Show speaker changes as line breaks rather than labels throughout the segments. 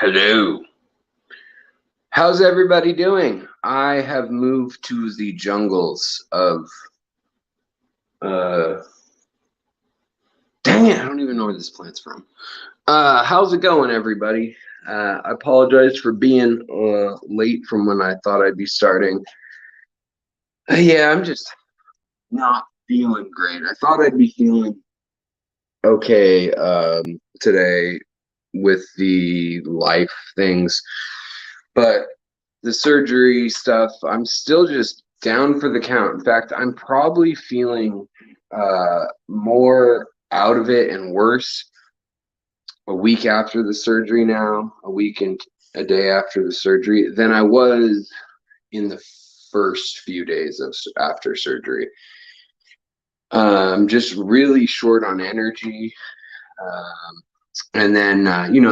Hello. How's everybody doing? I have moved to the jungles of dang it, I don't even know where this plant's from. How's it going, everybody? I apologize for being late from when I thought I'd be starting. Yeah, I'm just not feeling great. I thought I'd be feeling okay today with the life things, but the surgery stuff, I'm still just down for the count. In fact, I'm probably feeling more out of it and worse a week after the surgery now, a week and a day after the surgery, than I was in the first few days of after surgery. Just really short on energy. And then,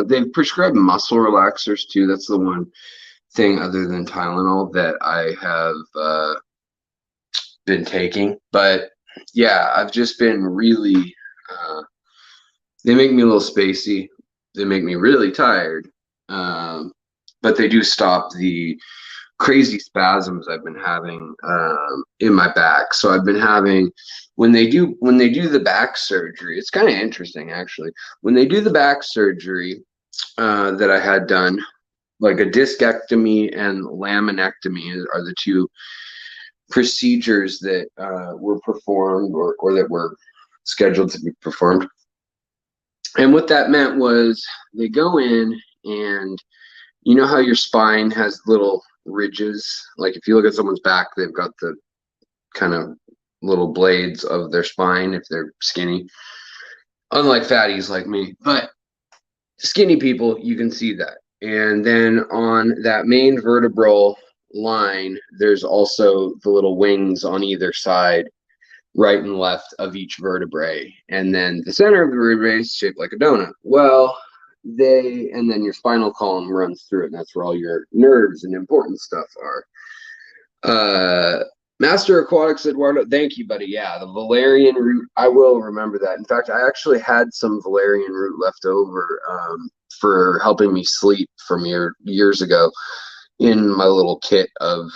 they've prescribed muscle relaxers too. That's the one thing other than Tylenol that I have been taking. But yeah, I've just been really, they make me a little spacey. They make me really tired. But they do stop the crazy spasms I've been having in my back. So I've been having when they do the back surgery, it's kind of interesting actually. When they do the back surgery that I had done, like a discectomy and laminectomy are the two procedures that were performed or that were scheduled to be performed. And what that meant was they go in and you know how your spine has little ridges? Like if you look at someone's back, they've got the kind of little blades of their spine if they're skinny. Unlike fatties like me. But skinny people, you can see that. And then on that main vertebral line, there's also the little wings on either side, right and left of each vertebrae. And then the center of the vertebrae is shaped like a donut. Well, and then your spinal column runs through it, and that's where all your nerves and important stuff are. Master Aquatics, Eduardo, thank you, buddy. Yeah, the Valerian Root, I will remember that. In fact, I actually had some Valerian Root left over for helping me sleep from years ago in my little kit of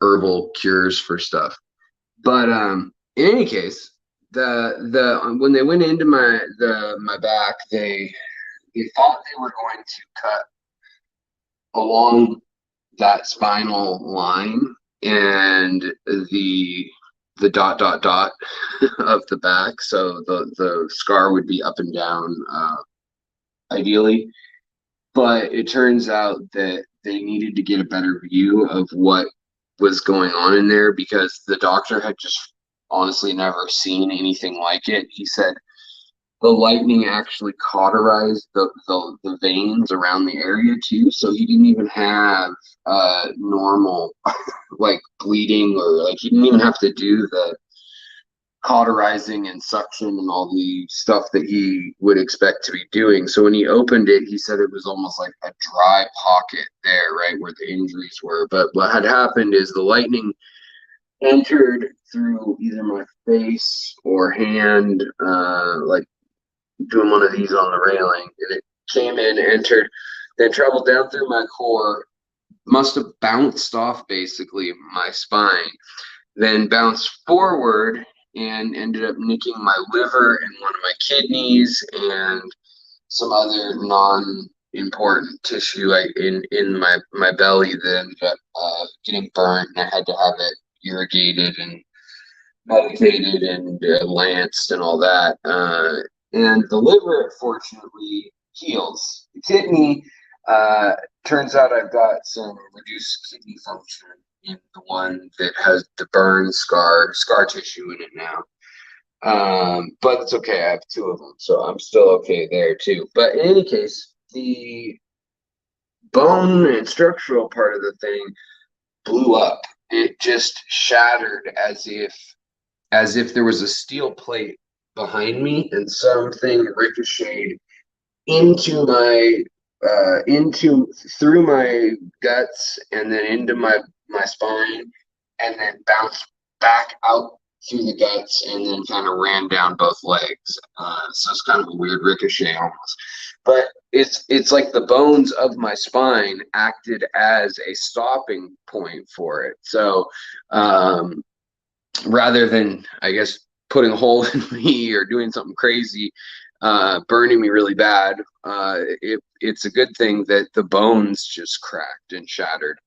herbal cures for stuff. But in any case, when they went into my back, they thought they were going to cut along that spinal line and the dot of the back, so the scar would be up and down ideally. But it turns out that they needed to get a better view of what was going on in there because the doctor had just honestly never seen anything like it. He said the lightning actually cauterized the veins around the area too, so he didn't even have normal like bleeding, or like he didn't even have to do the cauterizing and suction and all the stuff that he would expect to be doing. So when he opened it, he said it was almost like a dry pocket there, right where the injuries were. But what had happened is the lightning entered through either my face or hand, like doing one of these on the railing, and it came in, entered, then traveled down through my core, must have bounced off basically my spine, then bounced forward and ended up nicking my liver and one of my kidneys and some other non-important tissue in my belly that ended up getting burnt, and I had to have it irrigated and medicated and lanced and all that. And the liver, fortunately, heals. The kidney, turns out I've got some reduced kidney function in the one that has the burn scar tissue in it now. But it's okay. I have two of them, so I'm still okay there too. But in any case, the bone and structural part of the thing blew up. It just shattered as if there was a steel plate behind me and something ricocheted into my through my guts and then into my spine and then bounced back out through the guts and then kind of ran down both legs. So it's kind of a weird ricochet almost. but it's like the bones of my spine acted as a stopping point for it. So rather than, I guess, putting a hole in me or doing something crazy, burning me really bad, it's a good thing that the bones just cracked and shattered.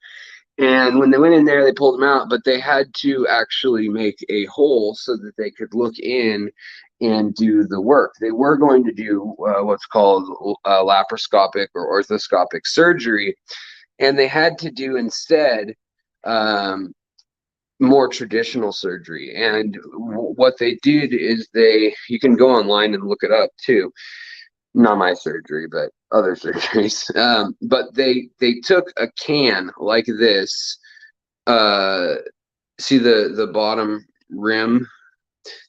And when they went in there, they pulled them out, but they had to actually make a hole so that they could look in and do the work. They were going to do what's called laparoscopic or orthoscopic surgery, and they had to do instead more traditional surgery. And what they did is you can go online and look it up too. Not my surgery, but other surgeries. But they took a can like this. See the bottom rim?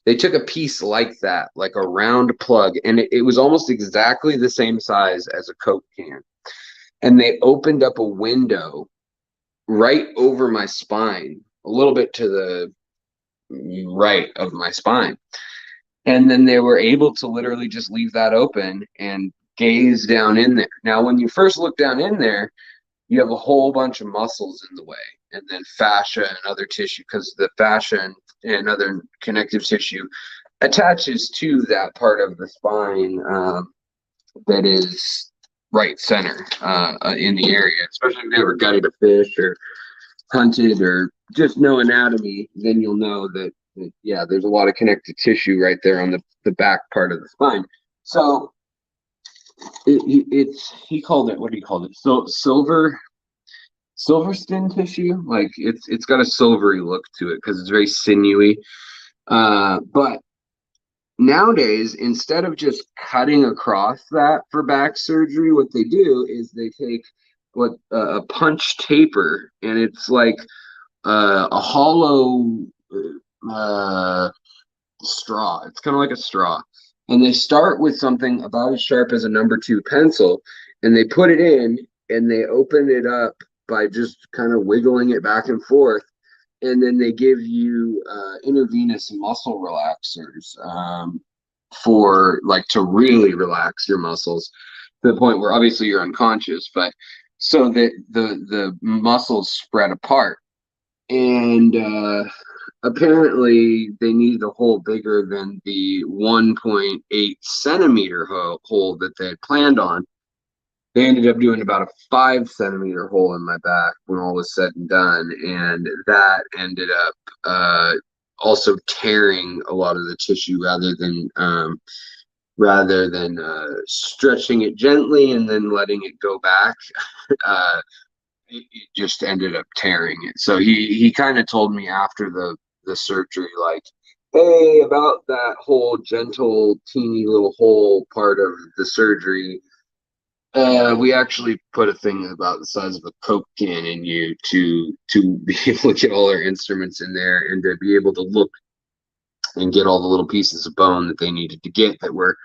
They took a piece like that, like a round plug, and it was almost exactly the same size as a Coke can. And they opened up a window right over my spine, a little bit to the right of my spine. And then they were able to literally just leave that open and gaze down in there. Now, when you first look down in there, you have a whole bunch of muscles in the way, and then fascia and other tissue, because the fascia and other connective tissue attaches to that part of the spine that is right center in the area. Especially if you ever gutted a fish or hunted or just know anatomy, then you'll know that yeah, there's a lot of connective tissue right there on the back part of the spine. So he called it, what do you call it? So silver skin tissue. Like it's got a silvery look to it because it's very sinewy. But nowadays, instead of just cutting across that for back surgery, what they do is they take what a punch taper, and it's like a hollow straw. It's kind of like a straw. And they start with something about as sharp as a number 2 pencil, and they put it in and they open it up by just kind of wiggling it back and forth. And then they give you intravenous muscle relaxers for like to really relax your muscles to the point where obviously you're unconscious, but so that the muscles spread apart. And apparently they needed a hole bigger than the 1.8 centimeter hole that they had planned on. They ended up doing about a 5 centimeter hole in my back when all was said and done, and that ended up also tearing a lot of the tissue rather than stretching it gently and then letting it go back. It just ended up tearing it. So he kind of told me after the surgery, like, hey, about that whole gentle, teeny little hole part of the surgery, we actually put a thing about the size of a Coke can in you to be able to get all our instruments in there and to be able to look and get all the little pieces of bone that they needed to get that were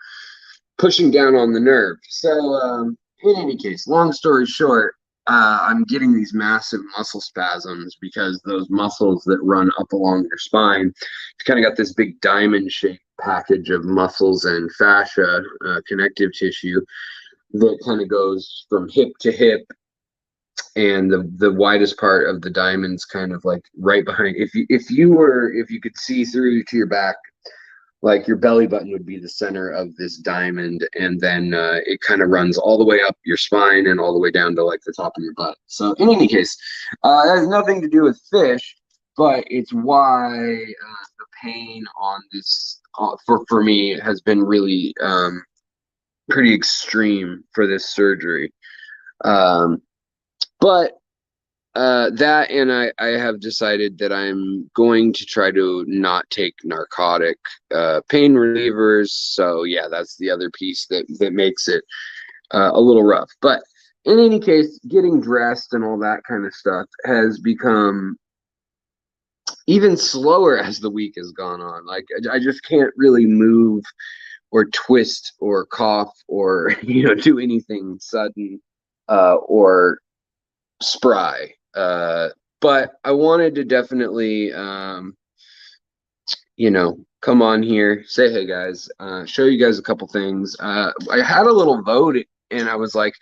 pushing down on the nerve. So in any case, long story short, I'm getting these massive muscle spasms because those muscles that run up along your spine, you kind of got this big diamond-shaped package of muscles and fascia, connective tissue, that kind of goes from hip to hip, and the widest part of the diamond's kind of like right behind. If you could see through to your back, like your belly button would be the center of this diamond, and then it kind of runs all the way up your spine and all the way down to like the top of your butt. So in any case, that has nothing to do with fish, but it's why the pain on this for me has been really pretty extreme for this surgery. But that, and I have decided that I'm going to try to not take narcotic pain relievers. So yeah, that's the other piece that makes it a little rough. But in any case, getting dressed and all that kind of stuff has become even slower as the week has gone on. Like I just can't really move or twist or cough or do anything sudden or spry. But I wanted to definitely you know, come on here, say hey guys, show you guys a couple things. I had a little vote, and I was like,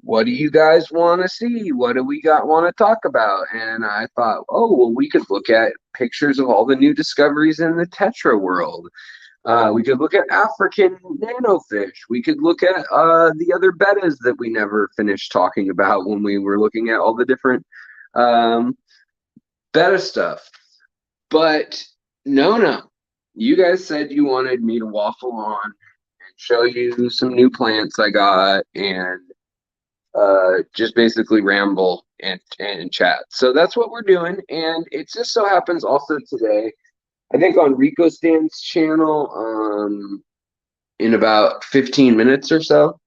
what do you guys want to see? What do we got want to talk about? And I thought, oh, well, we could look at pictures of all the new discoveries in the Tetra world. We could look at African nanofish. We could look at the other bettas that we never finished talking about when we were looking at all the different um, betta stuff. But no. You guys said you wanted me to waffle on and show you some new plants I got and just basically ramble and chat. So that's what we're doing. And it just so happens also today, I think on Rico Stan's channel, in about 15 minutes or so,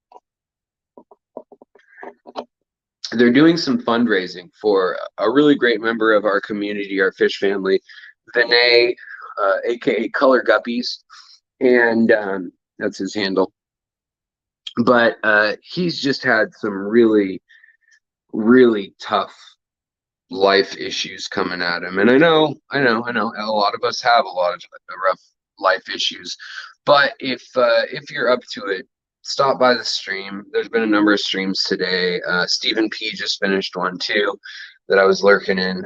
they're doing some fundraising for a really great member of our community, our fish family, Vinay, aka Color Guppies, and that's his handle. But he's just had some really, really tough life issues coming at him. And I know, a lot of us have a lot of rough life issues. But if you're up to it, stop by the stream. There's been a number of streams today. Stephen P just finished one too that I was lurking in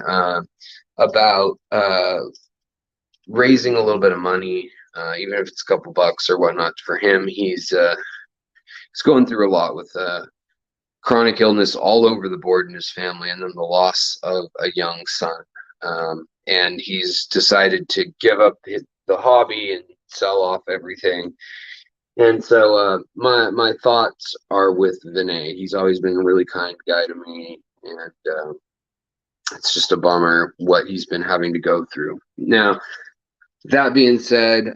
about raising a little bit of money, even if it's a couple bucks or whatnot for him. He's going through a lot with chronic illness all over the board in his family, and then the loss of a young son. And he's decided to give up the hobby and sell off everything. And so my thoughts are with Vinay. He's always been a really kind guy to me, and it's just a bummer what he's been having to go through. Now, that being said,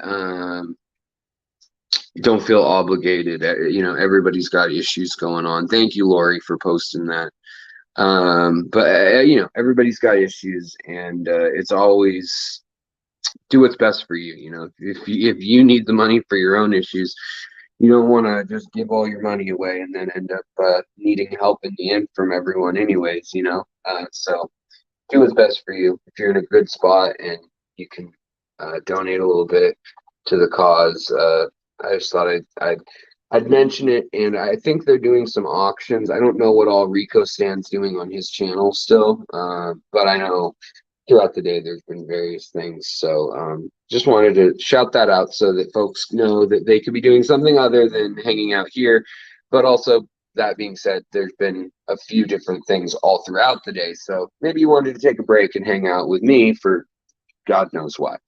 don't feel obligated. You know, everybody's got issues going on. Thank you, Lori, for posting that. But you know, everybody's got issues, and it's always do what's best for you. You know, if you need the money for your own issues, you don't want to just give all your money away and then end up needing help in the end from everyone, anyways. You know, so do what's best for you. If you're in a good spot and you can donate a little bit to the cause, I just thought I'd mention it. And I think they're doing some auctions. I don't know what all Rico Stan's doing on his channel still, but I know throughout the day there's been various things. So just wanted to shout that out so that folks know that they could be doing something other than hanging out here. But also, that being said, there's been a few different things all throughout the day. So maybe you wanted to take a break and hang out with me for God knows why.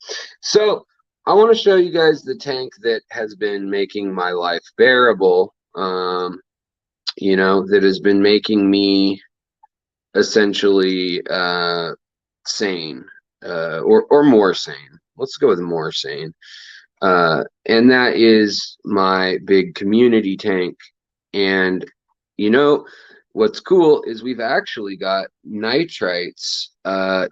So I want to show you guys the tank that has been making my life bearable, you know, that has been making me essentially sane, or more sane. Let's go with more sane. And that is my big community tank. And, you know, what's cool is we've actually got nitrites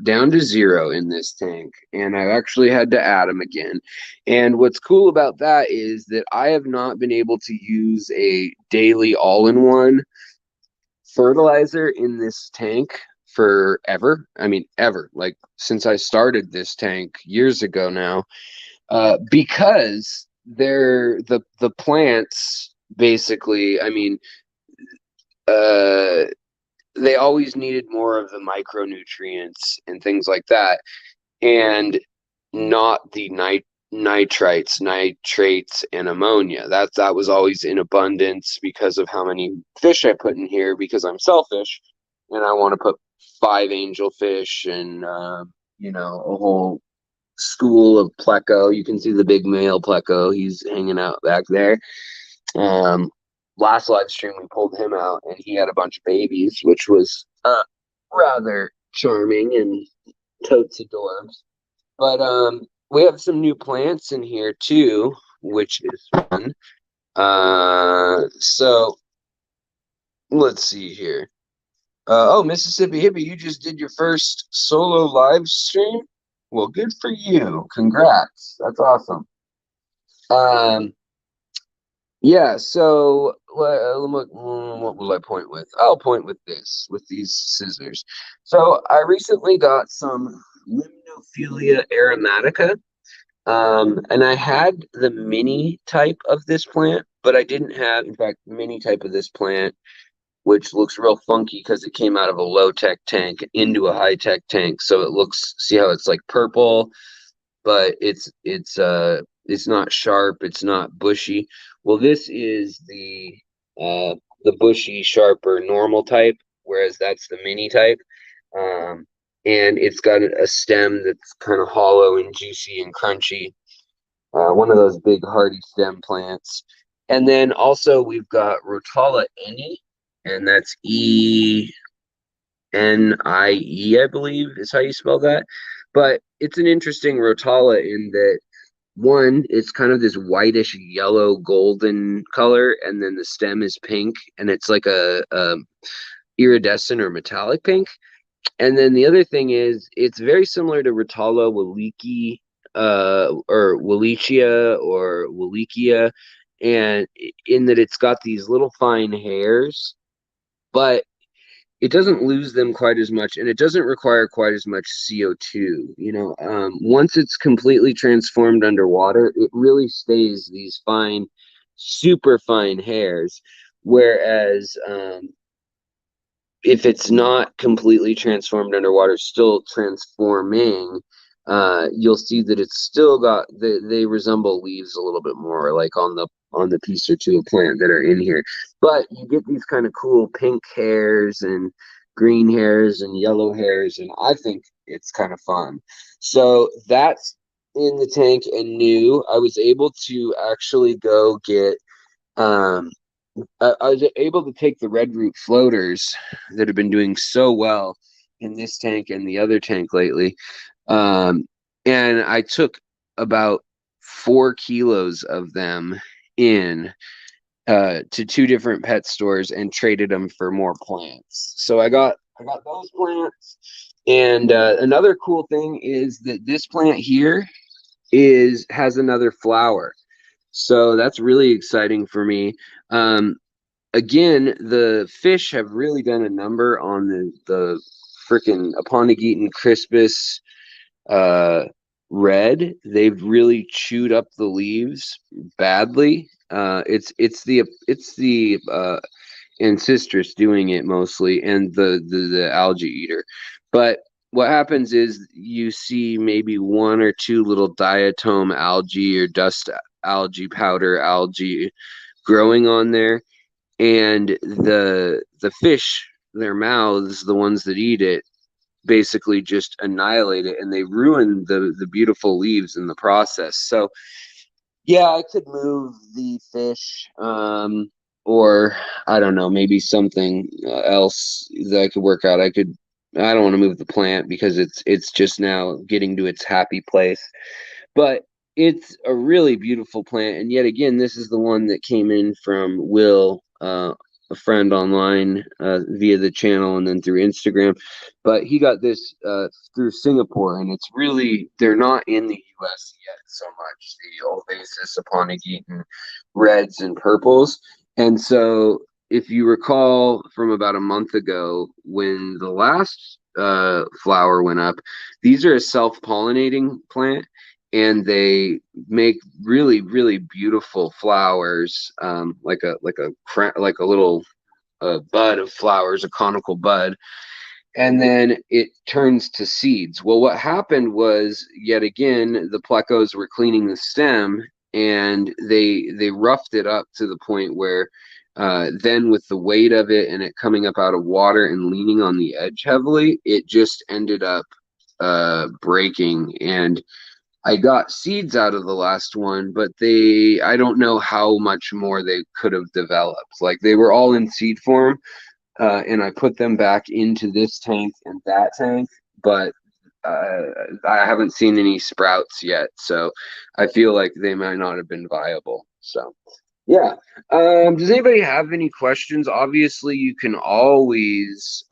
down to 0 in this tank, and I've actually had to add them again. And what's cool about that is that I have not been able to use a daily all-in-one fertilizer in this tank forever. I mean, ever, like since I started this tank years ago now, because the plants basically, I mean, they always needed more of the micronutrients and things like that, and not the nitrates, nitrates, and ammonia. That was always in abundance because of how many fish I put in here, because I'm selfish and I want to put 5 angelfish and you know, a whole school of pleco. You can see the big male pleco. He's hanging out back there. Last live stream we pulled him out and he had a bunch of babies, which was rather charming and totes adorbs. But we have some new plants in here too, which is fun. So let's see here. Oh, Mississippi Hippie, you just did your first solo live stream? Well, good for you. Congrats. That's awesome. Yeah, so what will I point with? I'll point with this, with these scissors. So I recently got some Liminophilia Aromatica. And I had the mini type of this plant, but I didn't have, in fact, mini type of this plant, which looks real funky because it came out of a low-tech tank into a high-tech tank. So it looks, see how it's like purple, but it's not sharp, it's not bushy. Well, this is the bushy, sharper, normal type, whereas that's the mini type. Um, and it's got a stem that's kind of hollow and juicy and crunchy. One of those big hardy stem plants. And then also we've got Rotala Eni, and that's Enie, I believe is how you spell that. But it's an interesting Rotala in that one, it's kind of this whitish yellow golden color, and then the stem is pink, and it's like a iridescent or metallic pink. And then the other thing is it's very similar to Rotala Waliki, or Wallachia or Wallachia, and in that it's got these little fine hairs, but it doesn't lose them quite as much, and it doesn't require quite as much CO2. Once it's completely transformed underwater, it really stays these fine, super fine hairs. Whereas if it's not completely transformed underwater, still transforming, you'll see that it's still got they resemble leaves a little bit more, like on the piece or two of plant that are in here. But you get these kind of cool pink hairs and green hairs and yellow hairs, and I think it's kind of fun. So that's in the tank and new. I was able to actually go get I was able to take the red root floaters that have been doing so well in this tank and the other tank lately. Um, and I took about 4 kilos of them in to 2 different pet stores and traded them for more plants. So I got those plants. And another cool thing is that this plant here has another flower. So that's really exciting for me. Again, the fish have really done a number on the freaking Aponogeton crispus red. They've really chewed up the leaves badly. It's the Ancistrus doing it mostly, and the algae eater. But what happens is you see maybe 1 or 2 little diatom algae or dust algae, powder algae growing on there, and the fish, their mouths, the ones that eat it, basically just annihilate it, and they ruin the beautiful leaves in the process. So yeah, I could move the fish, or I don't know, maybe something else that I could work out. I don't want to move the plant because it's just now getting to its happy place. But it's a really beautiful plant, and yet again, this is the one that came in from Will, a friend online, via the channel and then through Instagram. But he got this through Singapore, and it's really, they're not in the US yet so much, the Oasis, Aponogeton reds and purples. And so if you recall from about a month ago when the last flower went up, these are a self-pollinating plant, and they make really, really beautiful flowers, like a little bud of flowers, a conical bud, and then it turns to seeds. Well, what happened was, yet again, the plecos were cleaning the stem, and they roughed it up to the point where then with the weight of it and it coming up out of water and leaning on the edge heavily, it just ended up breaking. And I got seeds out of the last one, but I don't know how much more they could have developed. Like, they were all in seed form, and I put them back into this tank and that tank, but I haven't seen any sprouts yet, so I feel like they might not have been viable. So yeah. Does anybody have any questions? Obviously, you can always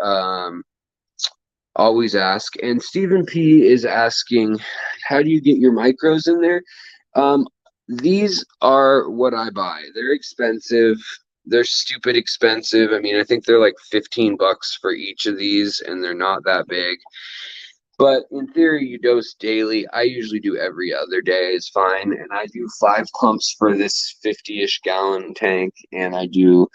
ask. And Stephen P is asking, how do you get your micros in there? These are what I buy. They're expensive. They're stupid expensive. I mean, I think they're like $15 for each of these, and they're not that big. But in theory, you dose daily. I usually do every other day is fine. And I do 5 pumps for this 50-ish gallon tank. And I do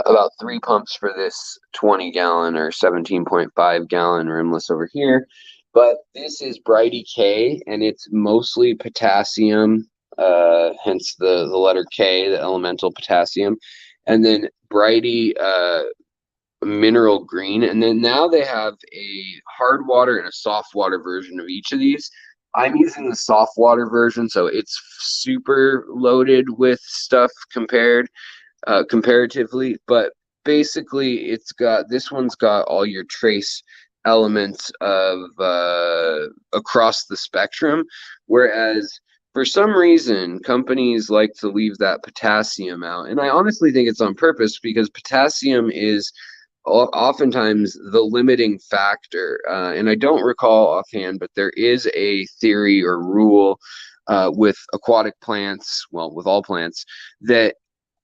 about 3 pumps for this 20 gallon or 17.5 gallon rimless over here. But this is Brighty K, and it's mostly potassium, hence the letter K, the elemental potassium. And then Brighty mineral green, and then now they have a hard water and a soft water version of each of these. I'm using the soft water version, so it's super loaded with stuff comparatively, but basically this one's got all your trace elements of across the spectrum, whereas for some reason companies like to leave that potassium out, and I honestly think it's on purpose because potassium is oftentimes the limiting factor. And I don't recall offhand, but there is a theory or rule with aquatic plants, well, with all plants, that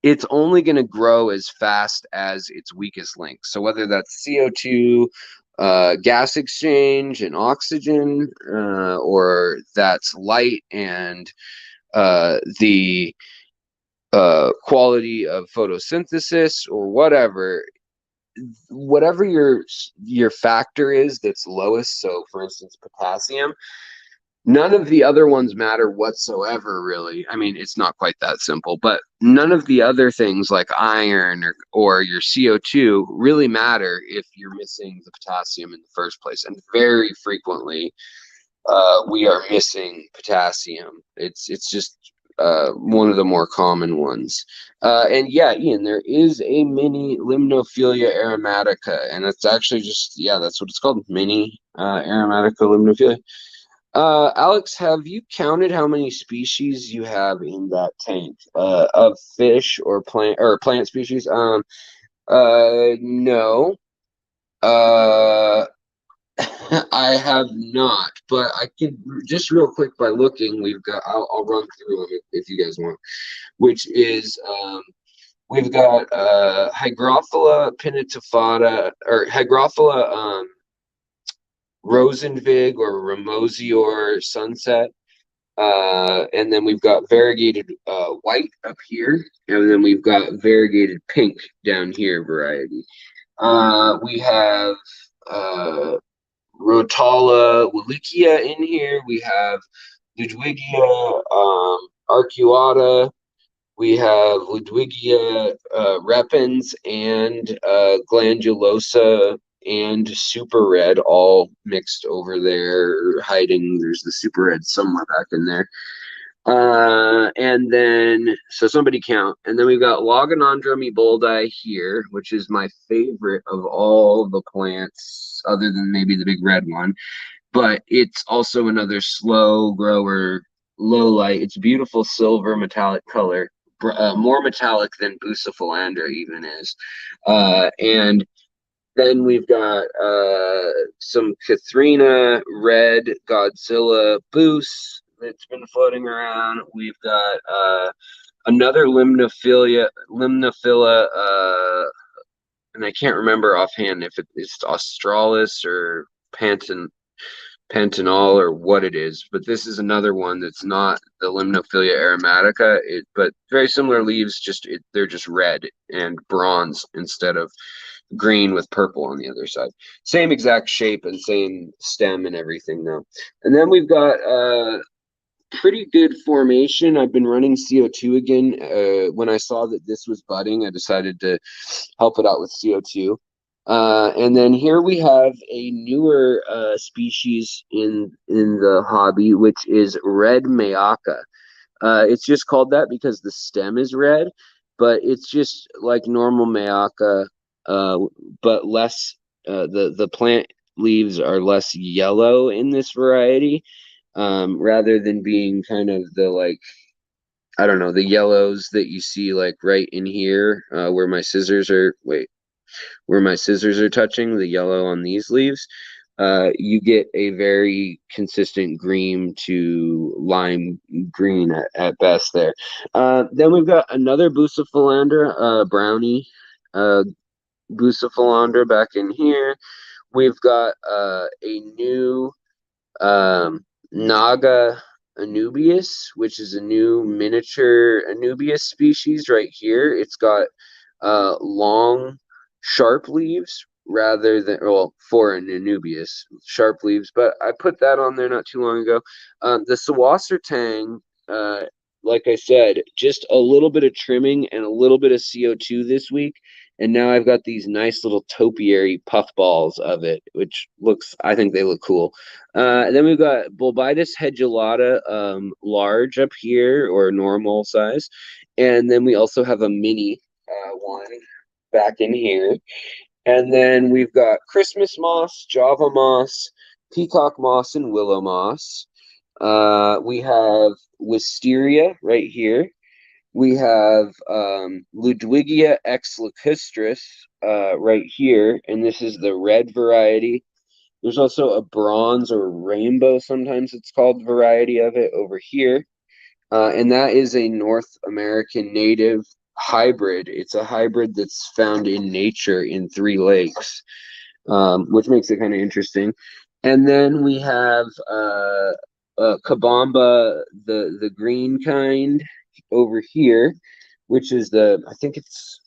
it's only going to grow as fast as its weakest link. So whether that's CO2, gas exchange, and oxygen, or that's light and the quality of photosynthesis or whatever your factor is that's lowest, so for instance potassium, none of the other ones matter whatsoever, really. I mean, it's not quite that simple, but none of the other things like iron or your CO2 really matter if you're missing the potassium in the first place. And very frequently we are missing potassium. It's just one of the more common ones. And yeah, Ian, there is a mini Liminophilia Aromatica, and it's actually just, yeah, that's what it's called, mini Aromatica Liminophilia. Alex, have you counted how many species you have in that tank of fish or plant species? No. I have not, but I can just real quick by looking. I'll run through them if you guys want, which is we've got Hygrophila pinnatufata or Hygrophila Rosenvig or Ramosior sunset. And then we've got variegated white up here, and then we've got variegated pink down here variety. We have Rotala Wallachia in here. We have Ludwigia arcuata. We have Ludwigia repens and glandulosa and super red all mixed over there, hiding. There's the super red somewhere back in there. And then, so somebody count. And then we've got Logonandrum eboldi here, which is my favorite of all the plants, other than maybe the big red one. But it's also another slow grower, low light. It's beautiful silver metallic color, more metallic than Bucephalandra even is. And then we've got some Katharina red Godzilla Boost that's been floating around. We've got another Liminophilia, and I can't remember offhand if it's Australis or Pantanol or what it is, but this is another one that's not the Liminophilia aromatica, but very similar leaves, they're just red and bronze instead of green with purple on the other side. Same exact shape and same stem and everything though. And then we've got pretty good formation. I've been running CO2 again. When I saw that this was budding, I decided to help it out with CO2. And then here we have a newer species in the hobby, which is red Mayaka. It's just called that because the stem is red, but it's just like normal Mayaka, but less. The plant leaves are less yellow in this variety, rather than being kind of the like, I don't know, the yellows that you see like right in here, where my scissors are. Where my scissors are touching, the yellow on these leaves, you get a very consistent green to lime green at best there. Then we've got another Bucephalandra, brownie Bucephalandra back in here. We've got a new Naga Anubius, which is a new miniature Anubius species right here. It's got long, sharp leaves rather than, well, for an Anubius, sharp leaves. But I put that on there not too long ago. The Sawassertang, like I said, just a little bit of trimming and a little bit of CO2 this week. And now I've got these nice little topiary puffballs of it, which looks, I think they look cool. Then we've got Bulbitis hedulata, large up here, or normal size. And then we also have a mini one back in here. And then we've got Christmas moss, Java moss, peacock moss, and willow moss. We have wisteria right here. We have Ludwigia ex lacustris right here, and this is the red variety. There's also a bronze or rainbow, sometimes it's called, variety of it over here. And that is a North American native hybrid. It's a hybrid that's found in nature in 3 lakes, which makes it kind of interesting. And then we have Kabamba, the green kind, over here, which is I think it's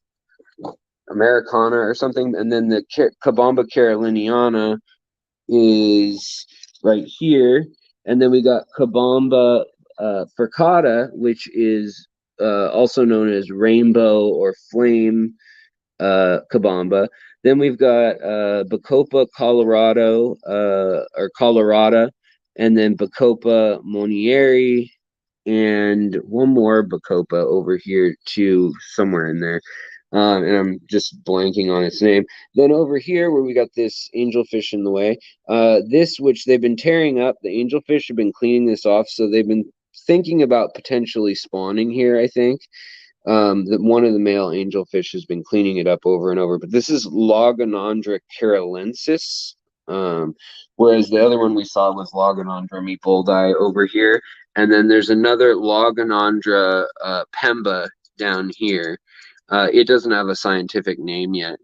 Americana or something. And then the Kabamba caroliniana is right here. And then we got Kabamba fricata, which is also known as rainbow or flame Kabamba. Then we've got Bacopa Colorado or Colorada, and then Bacopa Monieri, and one more Bacopa over here too, somewhere in there. And I'm just blanking on its name. Then over here, where we got this angelfish in the way, this, which they've been tearing up, the angelfish have been cleaning this off, so they've been thinking about potentially spawning here, I think. That one of the male angelfish has been cleaning it up over and over. But this is Logonandra carolensis, whereas the other one we saw was Logonandra meepoldii over here. And then there's another Logonandra pemba down here. It doesn't have a scientific name yet.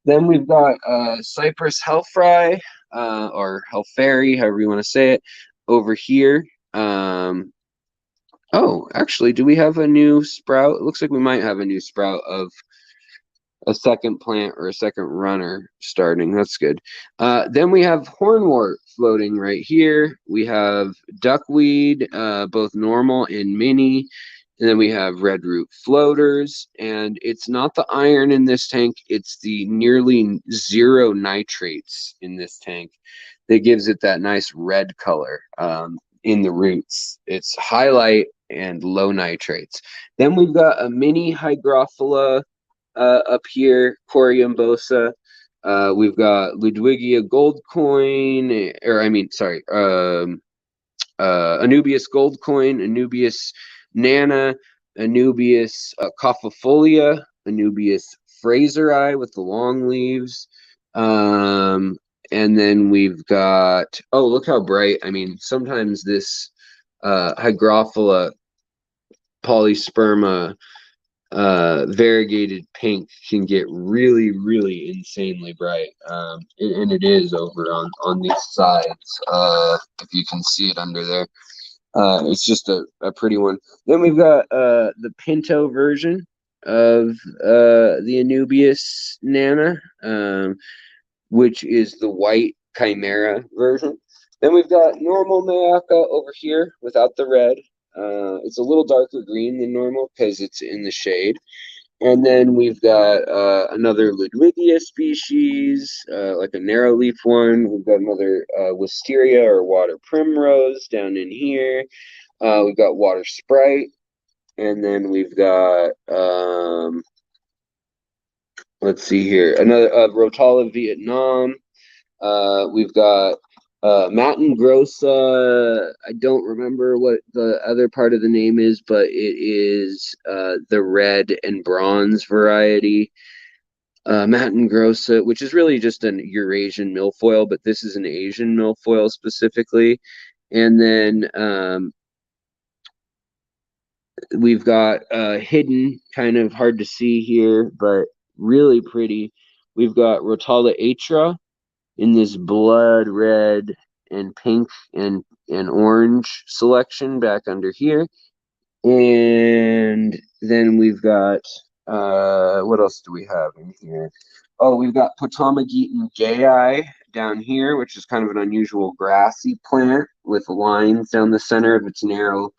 Then we've got Cypress hellfry, or hellfairy, however you want to say it, over here. Oh, actually, do we have a new sprout? It looks like we might have a new sprout of a second plant or a second runner starting. That's good. Then we have hornwort floating right here. We have duckweed, both normal and mini. And then we have red root floaters. And it's not the iron in this tank, it's the nearly 0 nitrates in this tank that gives it that nice red color in the roots. It's highlight and low nitrates. Then we've got a mini hygrophila up here, Coriumbosa. We've got Ludwigia gold coin, or I mean, sorry, Anubius gold coin, Anubius nana, Anubius cophifolia, Anubius fraseri with the long leaves. And then we've got, oh, look how bright. I mean, sometimes this hygrophila polysperma variegated pink can get really, really insanely bright. And it is over on these sides, if you can see it under there. It's just a pretty one. Then we've got the Pinto version of the Anubius nana, which is the white chimera version. Then we've got normal Mayaka over here without the red. It's a little darker green than normal because it's in the shade. And then we've got another Ludwigia species, like a narrow leaf one. We've got another wisteria or water primrose down in here. We've got water sprite. And then we've got, let's see here, another Rotala Vietnam. We've got Matin Grossa. I don't remember what the other part of the name is, but it is the red and bronze variety. Matin Grossa, which is really just an Eurasian milfoil, but this is an Asian milfoil specifically. And then we've got hidden, kind of hard to see here, but really pretty. We've got Rotala atra in this blood red and pink and orange selection back under here. And then we've got, what else do we have in here? Oh, we've got Potamogeton gayi down here, which is kind of an unusual grassy plant with lines down the center of its narrow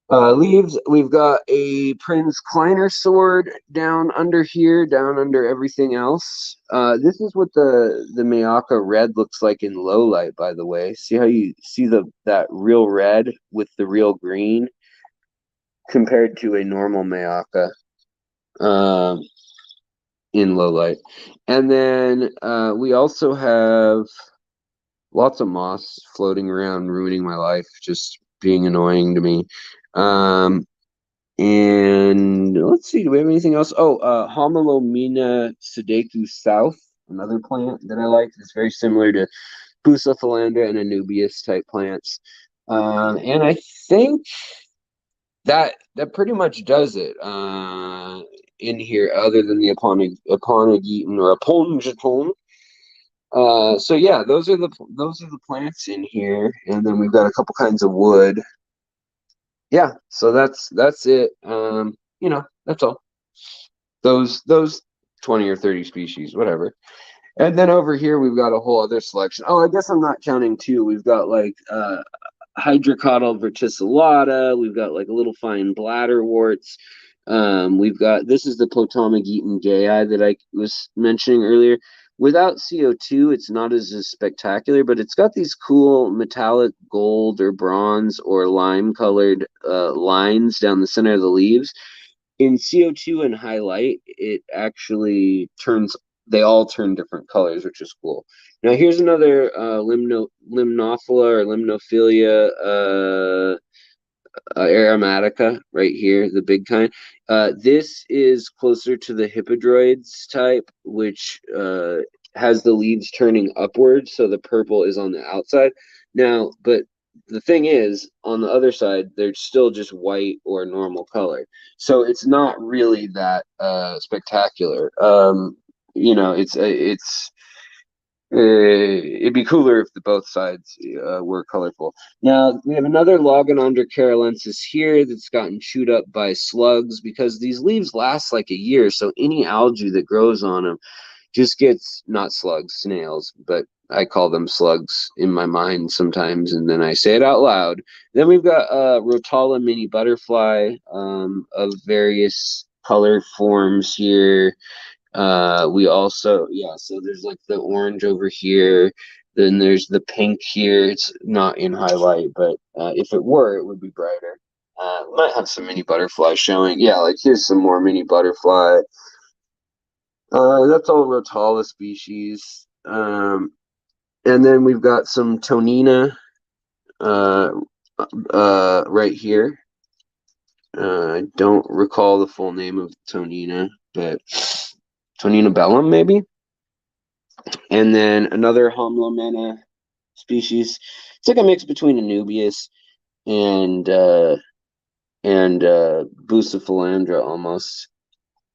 leaves. We've got a Prinz Kleiner sword down under here, down under everything else. This is what the Mayaka red looks like in low light, by the way. See how you see that real red with the real green compared to a normal Mayaka in low light. And then we also have lots of moss floating around, ruining my life, just being annoying to me. And let's see, do we have anything else? Oh, Homolomina Sudeku South, another plant that I like. It's very similar to Bucephalandra and Anubius type plants. And I think that pretty much does it in here, other than the Aponogeton or Apongeton. So yeah, those are the plants in here, and then we've got a couple kinds of wood. Yeah, so that's it. You know, that's all. Those 20 or 30 species, whatever. And then over here we've got a whole other selection. Oh, I guess I'm not counting two. We've got like Hydrocotyle verticillata. We've got like a little fine bladderworts. We've got, this is the Potamogeton gayi that I was mentioning earlier. Without CO2, it's not as spectacular, but it's got these cool metallic gold or bronze or lime colored lines down the center of the leaves. In CO2 and high light, it actually turns, they all turn different colors, which is cool. Now here's another Liminophilia or Liminophilia Aromatica right here, the big kind. This is closer to the Hippodroids type, which has the leaves turning upwards, so the purple is on the outside. Now, but the thing is, on the other side, they're still just white or normal color. So it's not really that spectacular. You know, it'd be cooler if both sides were colorful. Now, we have another Logonandra carolensis here that's gotten chewed up by slugs, because these leaves last like a year, so any algae that grows on them just gets, not slugs, snails, but I call them slugs in my mind sometimes, and then I say it out loud. Then we've got Rotala mini butterfly of various color forms here. We also, yeah, so there's like the orange over here, then there's the pink here. It's not in highlight, but if it were, it would be brighter. Might have some mini butterfly showing. Yeah, like here's some more mini butterfly. That's all Rotala species. And then we've got some Tonina right here. I don't recall the full name of Tonina, but Tonina bellum, maybe. And then another Homolomina species. It's like a mix between Anubius and Bucephalandra almost.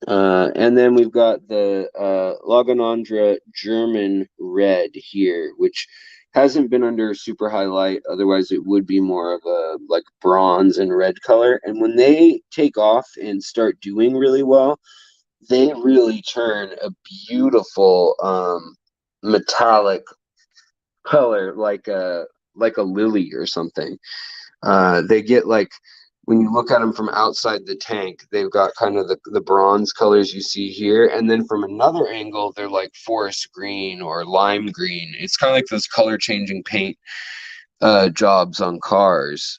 And then we've got the Logonandra German red here, which hasn't been under super high light. Otherwise, it would be more of a like bronze and red color. And when they take off and start doing really well, they really turn a beautiful metallic color, like a lily or something. They get like, when you look at them from outside the tank, they've got kind of the bronze colors you see here, and then from another angle, they're like forest green or lime green. It's kind of like those color changing paint jobs on cars.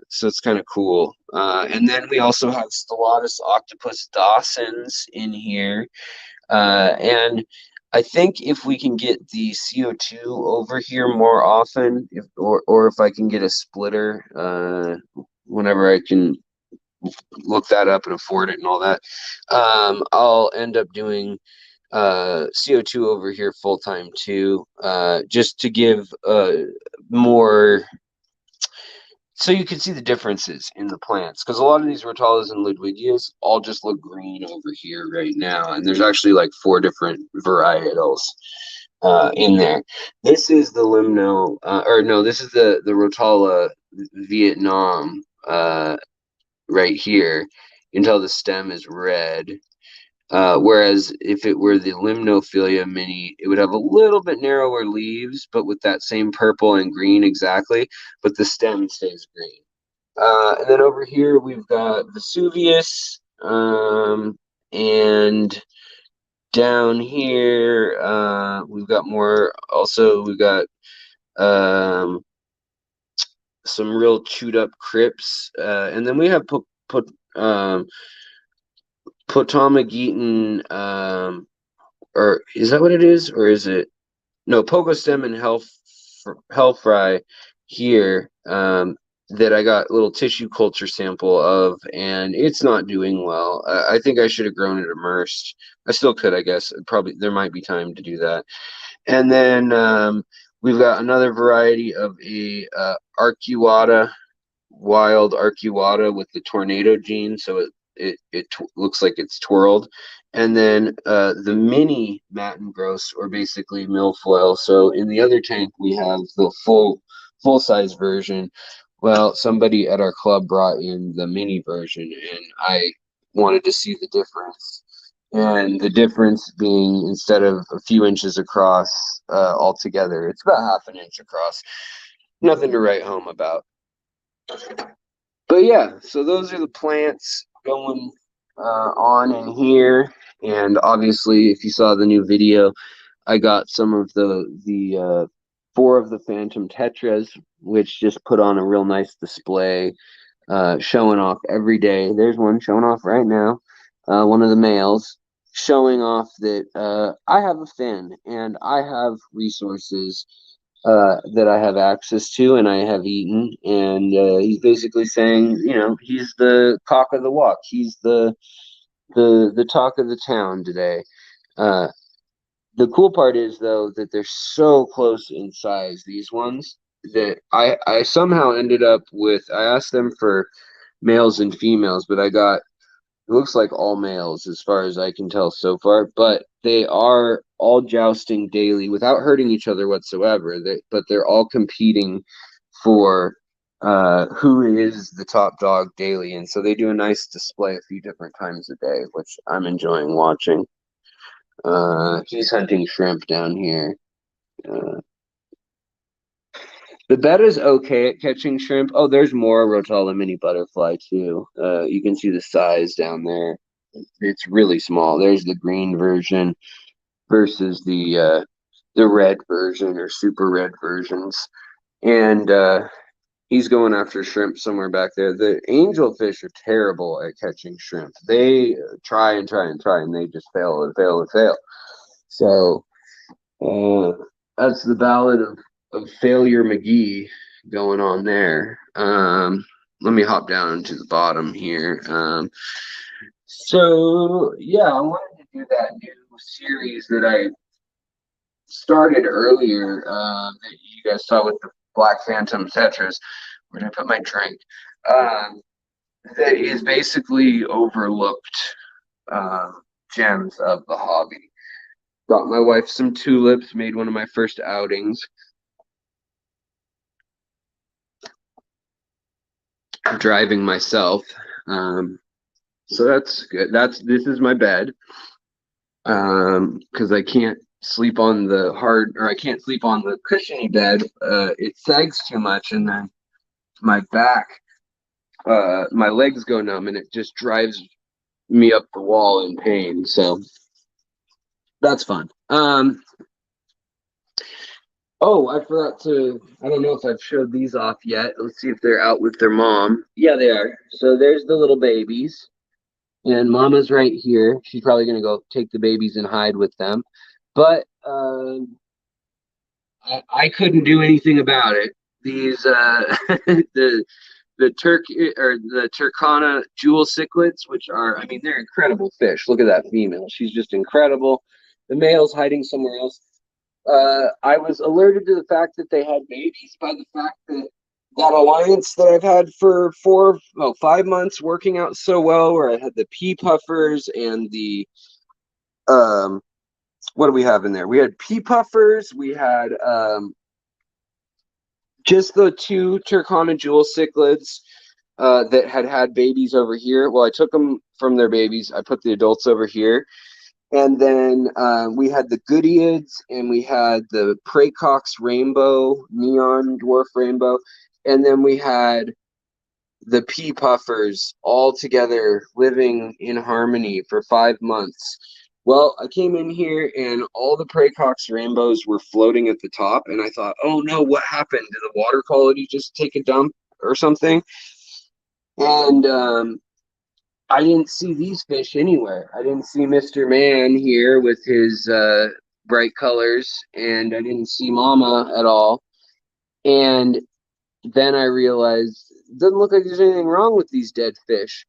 So it's kind of cool. And then we also have Stellatus octopus dawsons in here. And I think if we can get the CO2 over here more often, or if I can get a splitter, whenever I can look that up and afford it and all that, I'll end up doing CO2 over here full time too, just to give more, so you can see the differences in the plants, because a lot of these Rotalas and Ludwigias all just look green over here right now, and there's actually like 4 different varietals. in there. This is the Limno, or no, this is the Rotala Vietnam right here. You can tell the stem is red. Whereas if it were the Liminophilia mini, it would have a little bit narrower leaves, but with that same purple and green exactly, but the stem stays green. And then over here we've got Vesuvius, and down here we've got more. Also, we've got some real chewed up crypts, and then we have Potamogeton, or is that what it is, or is it no Pogostem and Hellfry here, that I got a little tissue culture sample of, and it's not doing well. I think I should have grown it immersed. I still could, I guess. Probably there might be time to do that. And then we've got another variety of a Arcuata, wild Arcuata with the tornado gene, so it looks like it's twirled. And then the mini Matin Gross, or basically milfoil. So in the other tank we have the full size version. Well, somebody at our club brought in the mini version, and I wanted to see the difference. And the difference being, instead of a few inches across altogether, it's about half an inch across. Nothing to write home about. But yeah, so those are the plants going on in here. And obviously, if you saw the new video, I got some of the 4 of the Phantom Tetras, which just put on a real nice display, showing off every day. There's one showing off right now, one of the males, showing off that I have a fin and I have resources that I have access to and I have eaten. And he's basically saying, you know, he's the cock of the walk. He's the talk of the town today. The cool part is, though, that they're so close in size, these ones, that I somehow ended up with, I asked them for males and females, but I got, it looks like all males as far as I can tell so far, but they are all jousting daily without hurting each other whatsoever. But they're all competing for who is the top dog daily. And so they do a nice display a few different times a day, which I'm enjoying watching. He's hunting shrimp down here. The Bettas okay at catching shrimp. Oh, there's more Rotala mini butterfly too. You can see the size down there. It's really small. There's the green version versus the red version, or super red versions. And he's going after shrimp somewhere back there. The angelfish are terrible at catching shrimp. They try and try and try, and they just fail and fail and fail. So that's the ballad of Failure McGee going on there. Let me hop down to the bottom here. So yeah, I wanted to do that new series that I started earlier, that you guys saw with the Black Phantom Tetras. Where did I put my drink? That is basically overlooked gems of the hobby. Got my wife some tulips, made one of my first outings. Driving myself. So that's good. This is my bed. Because I can't sleep on the I can't sleep on the cushiony bed. It sags too much, and then my back, my legs go numb, and it just drives me up the wall in pain. So that's fun. Oh, I forgot to, I don't know if I've showed these off yet. Let's see if they're out with their mom. Yeah, they are. So there's the little babies. And Mama's right here. She's probably going to go take the babies and hide with them. But I couldn't do anything about it. These, the Turkana jewel cichlids, which are, I mean, they're incredible fish. Look at that female. She's just incredible. The male's hiding somewhere else. I was alerted to the fact that they had babies by the fact that alliance that I've had for 5 months working out so well, where I had the pea puffers and the what do we have in there? We had pea puffers. We had just the 2 Turkana jewel cichlids that had babies over here. Well, I took them from their babies. I put the adults over here. And then we had the Goodyids, and we had the Praecox Rainbow, Neon Dwarf Rainbow. And then we had the pea puffers all together living in harmony for 5 months. Well, I came in here and all the Praecox rainbows were floating at the top, and I thought, oh no, what happened? Did the water quality just take a dump or something? And I didn't see these fish anywhere. I didn't see Mr. Man here with his bright colors, and I didn't see Mama at all. And then I realized it doesn't look like there's anything wrong with these dead fish.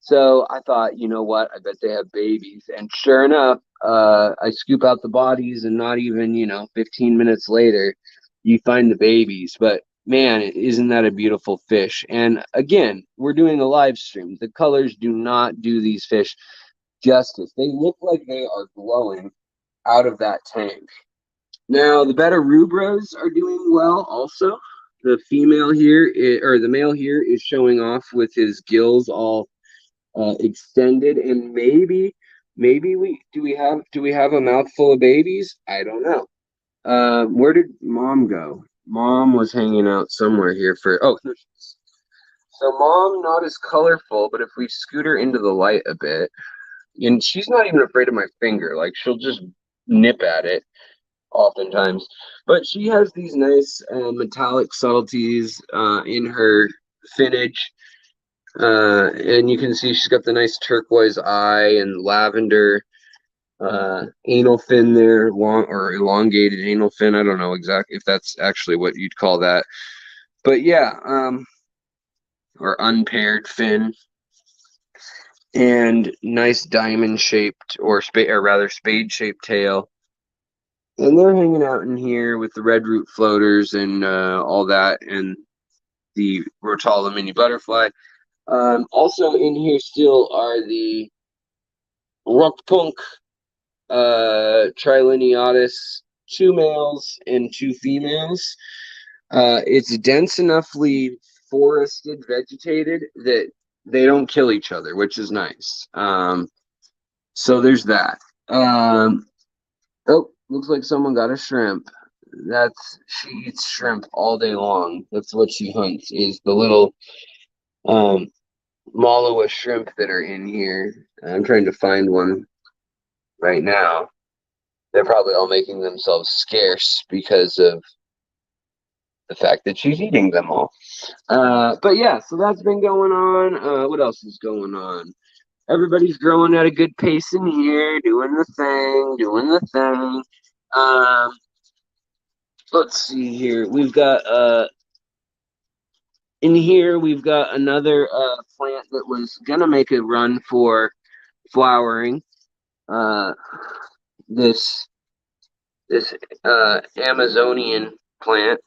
So I thought, you know what? I bet they have babies. And sure enough, I scoop out the bodies, and not even, 15 minutes later, you find the babies. But man, isn't that a beautiful fish? And again, we're doing a live stream. The colors do not do these fish justice. They look like they are glowing out of that tank. Now, the Betta rubras are doing well also. The female here, or the male here, is showing off with his gills all extended, and maybe we have a mouthful of babies? I don't know. Where did Mom go? Mom was hanging out somewhere here for. Oh, here she is. So Mom, not as colorful, but if we scoot her into the light a bit, and she's not even afraid of my finger. Like, she'll just nip at it oftentimes. But she has these nice metallic subtleties in her finnage. And you can see she's got the nice turquoise eye and lavender anal fin there, long or elongated anal fin. I don't know exactly if that's actually what you'd call that. But yeah, or unpaired fin. And nice diamond shaped or rather spade shaped tail. And they're hanging out in here with the red root floaters and all that, and the Rotala mini butterfly. Also in here still are the Rockpunk Triliniatus, 2 males and 2 females. It's dense enoughly forested, vegetated, that they don't kill each other, which is nice. So there's that. Oh, looks like someone got a shrimp. She eats shrimp all day long. That's what she hunts, is the little Malawa shrimp that are in here. I'm trying to find one right now. They're probably all making themselves scarce because of the fact that she's eating them all. But yeah, so that's been going on. What else is going on? Everybody's growing at a good pace in here, doing the thing. Let's see here. We've got in here we've got another plant that was gonna make a run for flowering. This Amazonian plant,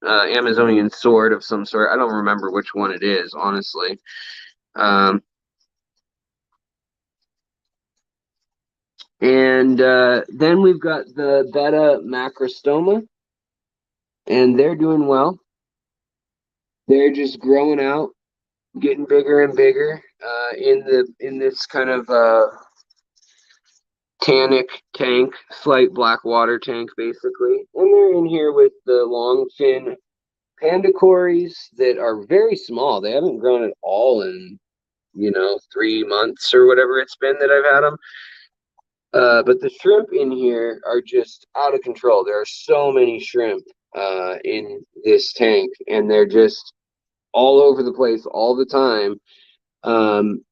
Amazonian sword of some sort. I don't remember which one it is, honestly. And then we've got the Betta macrostoma, and they're doing well. They're just growing out, getting bigger and bigger in this kind of tannic tank, slight black water tank, basically. And they're in here with the long fin pandacories that are very small. They haven't grown at all in 3 months or whatever it's been that I've had them. But the shrimp in here are just out of control. There are so many shrimp in this tank, and they're just all over the place all the time. And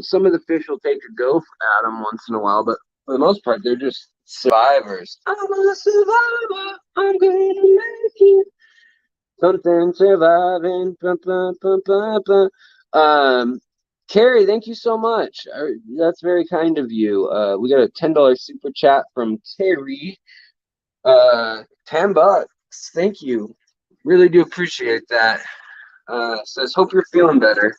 some of the fish will take a go at them once in a while, but for the most part, they're just survivors. I'm a survivor. I'm going to make it. Something surviving. Carrie, thank you so much. That's very kind of you. We got a $10 super chat from Terry. $10. Thank you. Really do appreciate that. Says, hope you're feeling better.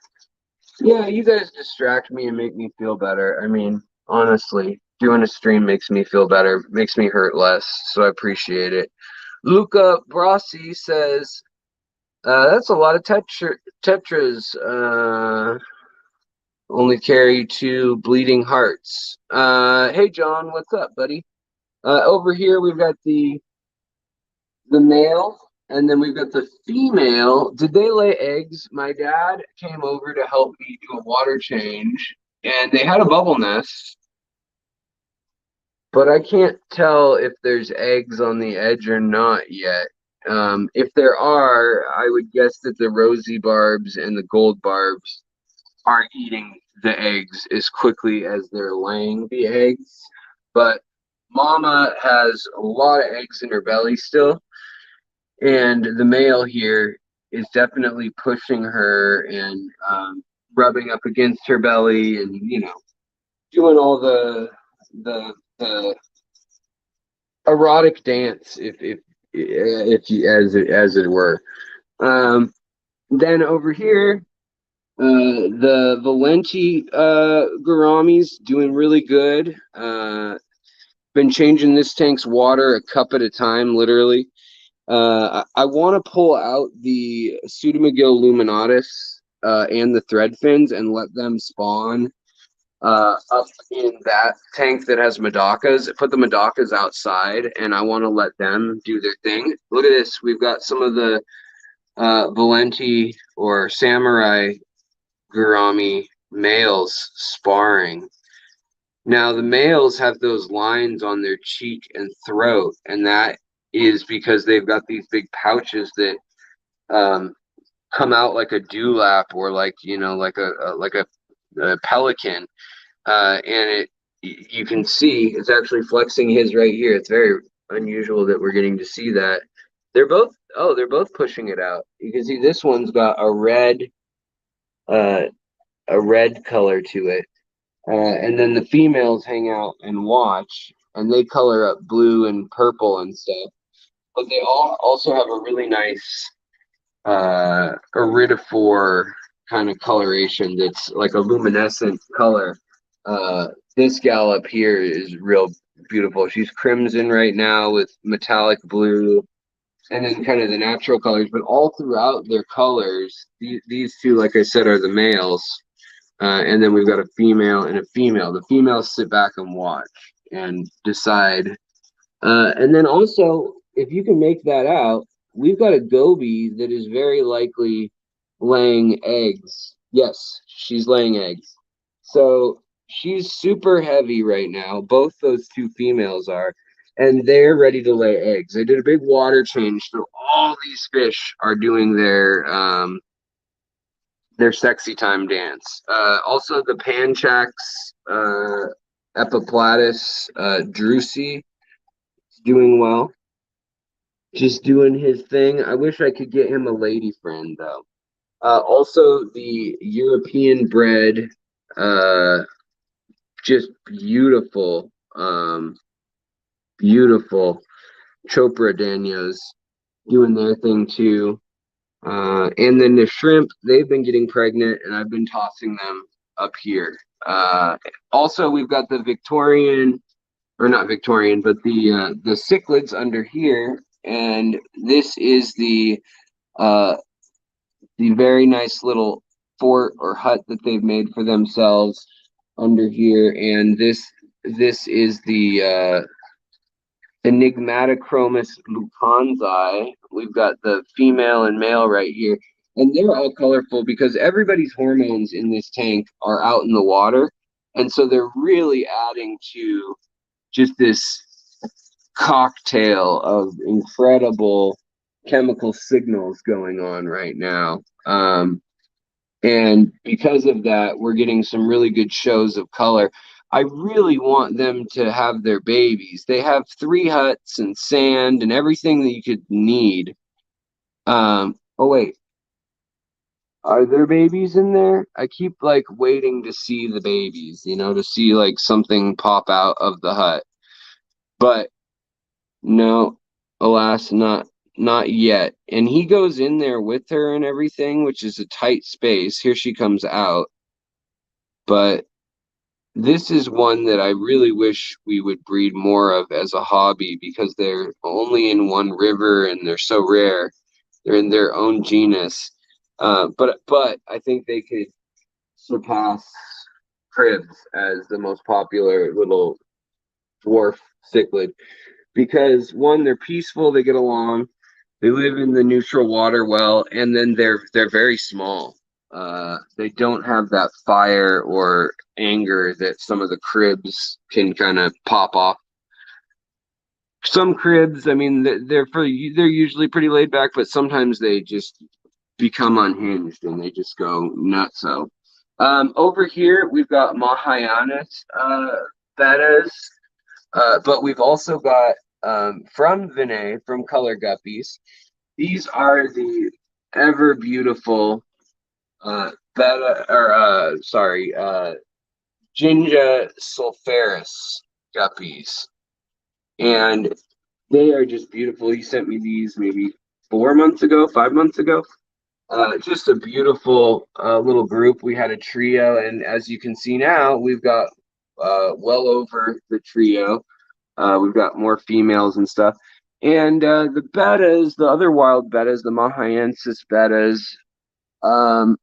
Yeah, you guys distract me and make me feel better. I mean, honestly, Doing a stream makes me feel better, makes me hurt less, so I appreciate it. Luca Brasi says, that's a lot of tetras. Only carry 2 bleeding hearts. Hey John, what's up, buddy? Over here we've got the male, and then we've got the female. Did they lay eggs? My dad came over to help me do a water change, and they had a bubble nest. But I can't tell if there's eggs on the edge or not yet. If there are, I would guess that the rosy barbs and the gold barbs are eating the eggs as quickly as they're laying the eggs. But mama has a lot of eggs in her belly still. And the male here is definitely pushing her and rubbing up against her belly and, you know, doing all the erotic dance, if you, as it were. Then over here, the Valenti Gouramis doing really good. Been changing this tank's water a cup at a time, literally. I want to pull out the Pseudomygil luminatus and the thread fins and let them spawn up in that tank that has Madakas. Put the Madakas outside, and I want to let them do their thing. Look at this. We've got some of the Valenti or Samurai Gourami males sparring. Now, the males have those lines on their cheek and throat, and that is because they've got these big pouches that come out like a dewlap or like, you know, like a pelican. And you can see it's actually flexing his right here. It's very unusual that we're getting to see that. They're both pushing it out. You can see this one's got a red color to it. And then the females hang out and watch, and they color up blue and purple and stuff. But they all also have a really nice iridophore kind of coloration that's like a luminescent color. This gal up here is real beautiful. She's crimson right now with metallic blue, and then kind of the natural colors. But all throughout their colors, these two, like I said, are the males. And then we've got a female and a female. The females sit back and watch and decide. And then also, if you can make that out, we've got a goby that is very likely laying eggs. Yes, she's laying eggs. So she's super heavy right now. Both those two females are. And they're ready to lay eggs. They did a big water change. So all these fish are doing their sexy time dance. Also, the Panchax Epiplatus Drusi is doing well. Just doing his thing. I wish I could get him a lady friend, though. Also, the European bred, just beautiful, beautiful Chopra Danios doing their thing, too. And then the shrimp, they've been getting pregnant, and I've been tossing them up here. Also, we've got the Victorian, or not Victorian, but the cichlids under here, and this is the very nice little fort or hut that they've made for themselves under here, and this is the Enigmatochromis lucanzi. We've got the female and male right here. And they're all colorful because everybody's hormones in this tank are out in the water. And so they're really adding to just this cocktail of incredible chemical signals going on right now. And because of that, we're getting some really good shows of color. I really want them to have their babies. They have 3 huts and sand and everything that you could need. Oh, wait. Are there babies in there? I keep, like, waiting to see the babies, you know, to see, like, something pop out of the hut. But, no, alas, not yet. And he goes in there with her and everything, which is a tight space. Here she comes out. But This is one that I really wish we would breed more of as a hobby because they're only in one river and they're so rare. They're in their own genus. But I think they could surpass cribs as the most popular little dwarf cichlid because one, they're peaceful, they get along, they live in the neutral water well, and then they're very small. They don't have that fire or anger that some of the cribs can kind of pop off. Some cribs, I mean, they're usually pretty laid back, but sometimes they just become unhinged and they just go nuts. So, over here we've got Mahayanis, Bettas, but we've also got from Vinay, from Color Guppies. These are the ever beautiful Ginja Sulferas guppies. And they are just beautiful. He sent me these maybe 4 months ago, 5 months ago. Just a beautiful little group. We had a trio, and as you can see now, we've got well over the trio. We've got more females and stuff. And the bettas, the other wild bettas, the Mahaensis bettas, um,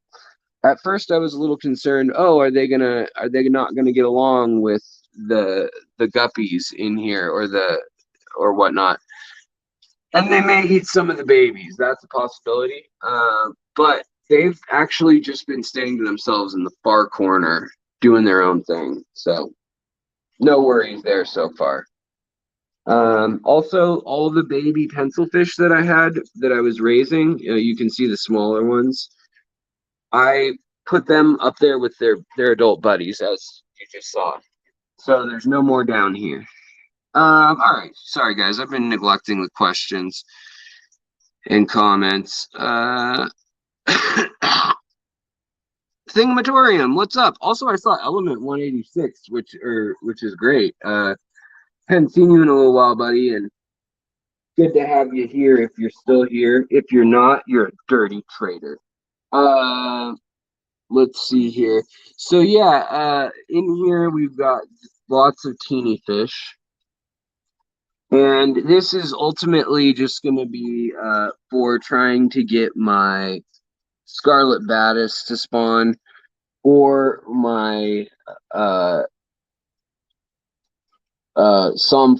at first I was a little concerned. Oh, are they not gonna get along with the guppies in here or whatnot? And they may eat some of the babies. That's a possibility. But they've actually just been staying to themselves in the far corner, doing their own thing. So no worries there so far. Also, all the baby pencilfish that I had that I was raising, you can see the smaller ones. I put them up there with their adult buddies, as you just saw. So there's no more down here. All right. Sorry, guys. I've been neglecting the questions and comments. Thingamatorium, what's up? Also, I saw Element 186, which is great. Hadn't seen you in a little while, buddy, and good to have you here if you're still here. If you're not, you're a dirty traitor. Let's see here. So yeah, in here we've got lots of teeny fish. And this is ultimately just going to be for trying to get my Scarlet Bettas to spawn or my some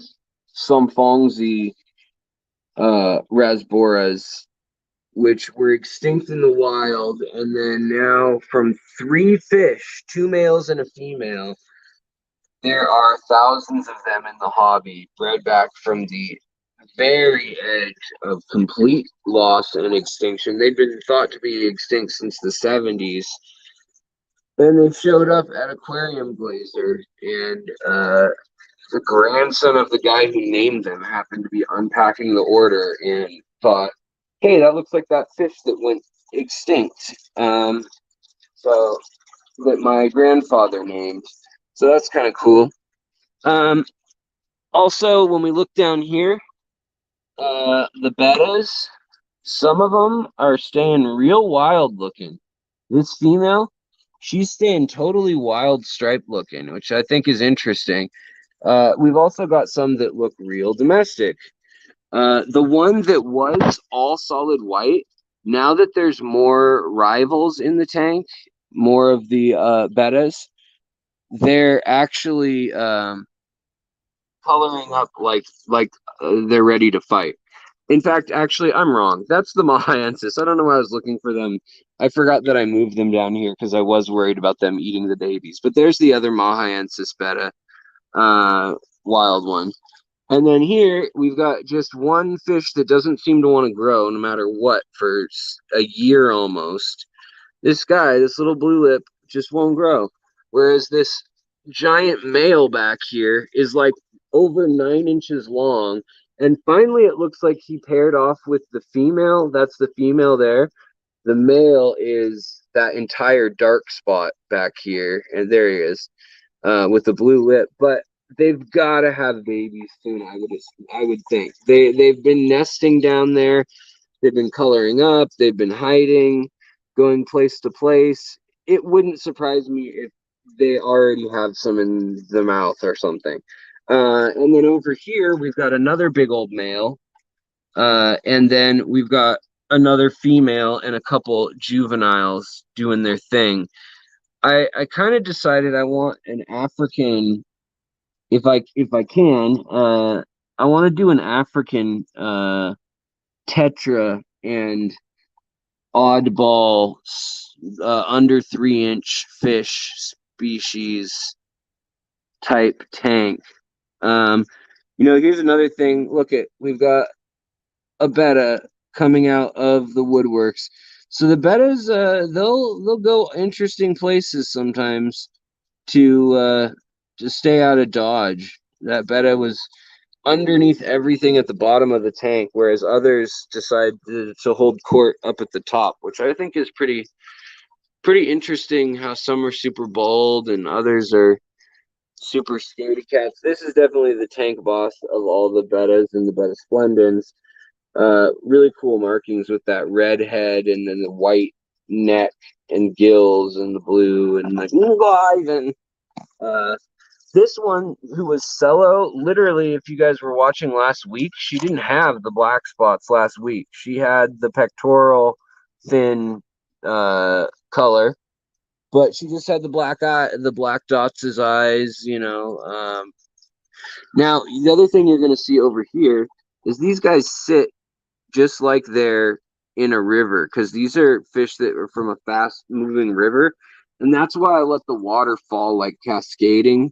Fongzi Rasboras, which were extinct in the wild, and then now from 3 fish, 2 males and a female, there are thousands of them in the hobby, bred back from the very edge of complete loss and extinction. They've been thought to be extinct since the 70s. And they showed up at Aquarium Glazer, and the grandson of the guy who named them happened to be unpacking the order and thought, hey, that looks like that fish that went extinct. So that my grandfather named. So that's kind of cool. Also, when we look down here, the bettas, some of them are staying real wild looking. This female, she's staying totally wild stripe looking, which I think is interesting. We've also got some that look real domestic. The one that was all solid white, now that there's more rivals in the tank, more of the bettas, they're actually coloring up like they're ready to fight. In fact, actually, I'm wrong. That's the Mahaensis. I don't know why I was looking for them. I forgot that I moved them down here because I was worried about them eating the babies. But there's the other Mahaensis betta, wild one. And then here we've got just one fish that doesn't seem to want to grow no matter what for a year almost. This guy, this little blue lip, just won't grow. Whereas this giant male back here is like over 9 inches long. And finally, it looks like he paired off with the female. That's the female there. The male is that entire dark spot back here. And there he is with the blue lip. But they've got to have babies soon, I would think. They've been nesting down there. They've been coloring up. They've been hiding, going place to place. It wouldn't surprise me if they already have some in the mouth or something. And then over here, we've got another big old male. And then we've got another female and a couple juveniles doing their thing. I kind of decided I want an African, if I can, I want to do an African tetra and oddball under 3-inch fish species type tank. Here's another thing. Look we've got a betta coming out of the woodworks. So the bettas, they'll go interesting places sometimes to stay out of dodge. That betta was underneath everything at the bottom of the tank, whereas others decide to hold court up at the top, which I think is pretty interesting. How some are super bold and others are super scaredy cats. This is definitely the tank boss of all the bettas and the betta splendens. Really cool markings with that red head and then the white neck and gills and the blue and like and this one who was Cello, literally, if you guys were watching last week, she didn't have the black spots last week. She had the pectoral fin color, but she just had the black eye, the black dots as eyes, Now, the other thing you're going to see over here is these guys sit just like they're in a river, because these are fish that are from a fast moving river, and that's why I let the water fall like cascading,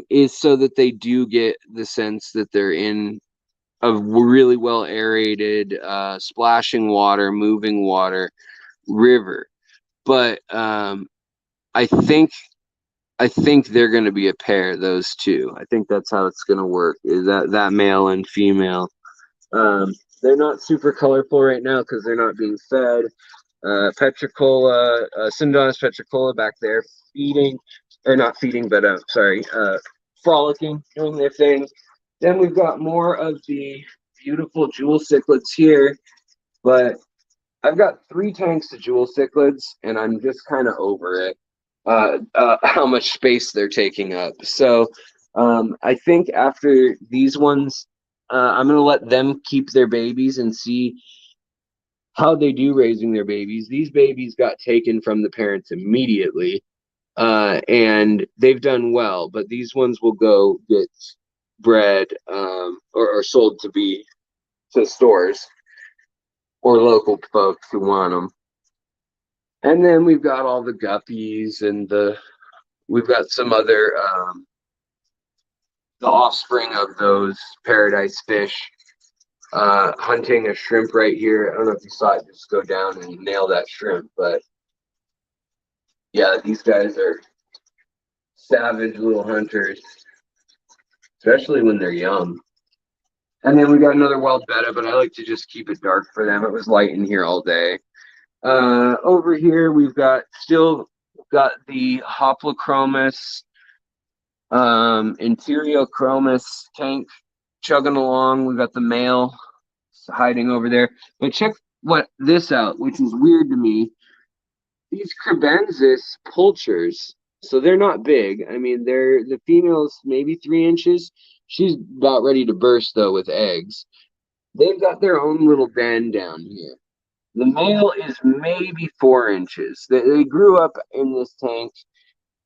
is so that they do get the sense that they're in a really well aerated, splashing water, moving water river. But I think they're going to be a pair, those two. I think that's how it's going to work. Is that male and female? They're not super colorful right now because they're not being fed. Petricola, Synodontis petricola back there feeding, or not feeding, but frolicking, doing their thing. Then we've got more of the beautiful jewel cichlids here, but I've got 3 tanks of jewel cichlids, and I'm just kind of over it. How much space they're taking up. So I think after these ones, I'm going to let them keep their babies and see how they do raising their babies. These babies got taken from the parents immediately, and they've done well, but these ones will go get bred or sold to stores or local folks who want them. And then we've got all the guppies and we've got some other the offspring of those paradise fish. Hunting a shrimp right here. I don't know if you saw it just go down and nail that shrimp, but yeah, these guys are savage little hunters, especially when they're young. And then we got another wild betta, but I like to just keep it dark for them. It was light in here all day. Over here we've still got the Hoplochromis, Interiochromis tank chugging along. We've got the male hiding over there. But check this out, which is weird to me. These crebensis pulchers, so they're not big. I mean, the female's maybe 3 inches. She's about ready to burst though with eggs. They've got their own little den down here. The male is maybe 4 inches. They grew up in this tank,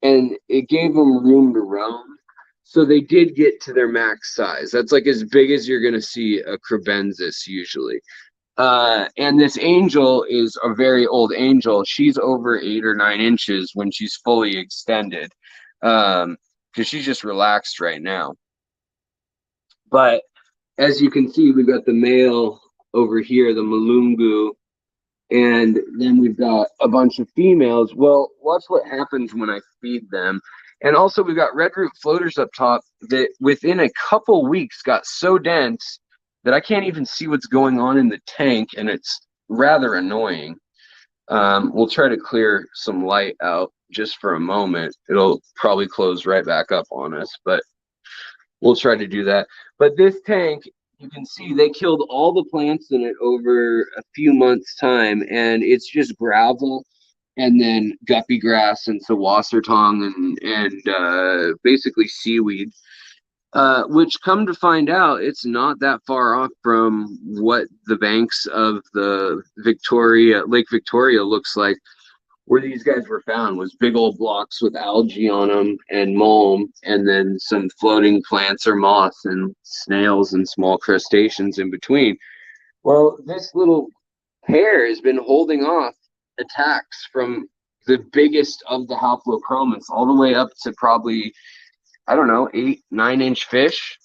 and it gave them room to roam. So they did get to their max size. That's like as big as you're going to see a crebensis usually. And this angel is a very old angel. She's over 8 or 9 inches when she's fully extended, because she's just relaxed right now. But as you can see, we've got the male over here, the Malungu, and then we've got a bunch of females. Well, watch what happens when I feed them. And also we've got red root floaters up top that within a couple weeks got so dense that I can't even see what's going on in the tank, and it's rather annoying. We'll try to clear some light out just for a moment. It'll probably close right back up on us, but we'll try to do that. But this tank, you can see they killed all the plants in it over a few months' time, and it's just gravel and then guppy grass and sawassertong and basically seaweed. Which, come to find out, it's not that far off from what the banks of the Lake Victoria looks like, where these guys were found, was big old blocks with algae on them and mulm, and then some floating plants or moss and snails and small crustaceans in between. Well, this little pair has been holding off attacks from the biggest of the haplochromis all the way up to probably, I don't know, 8-9 inch fish.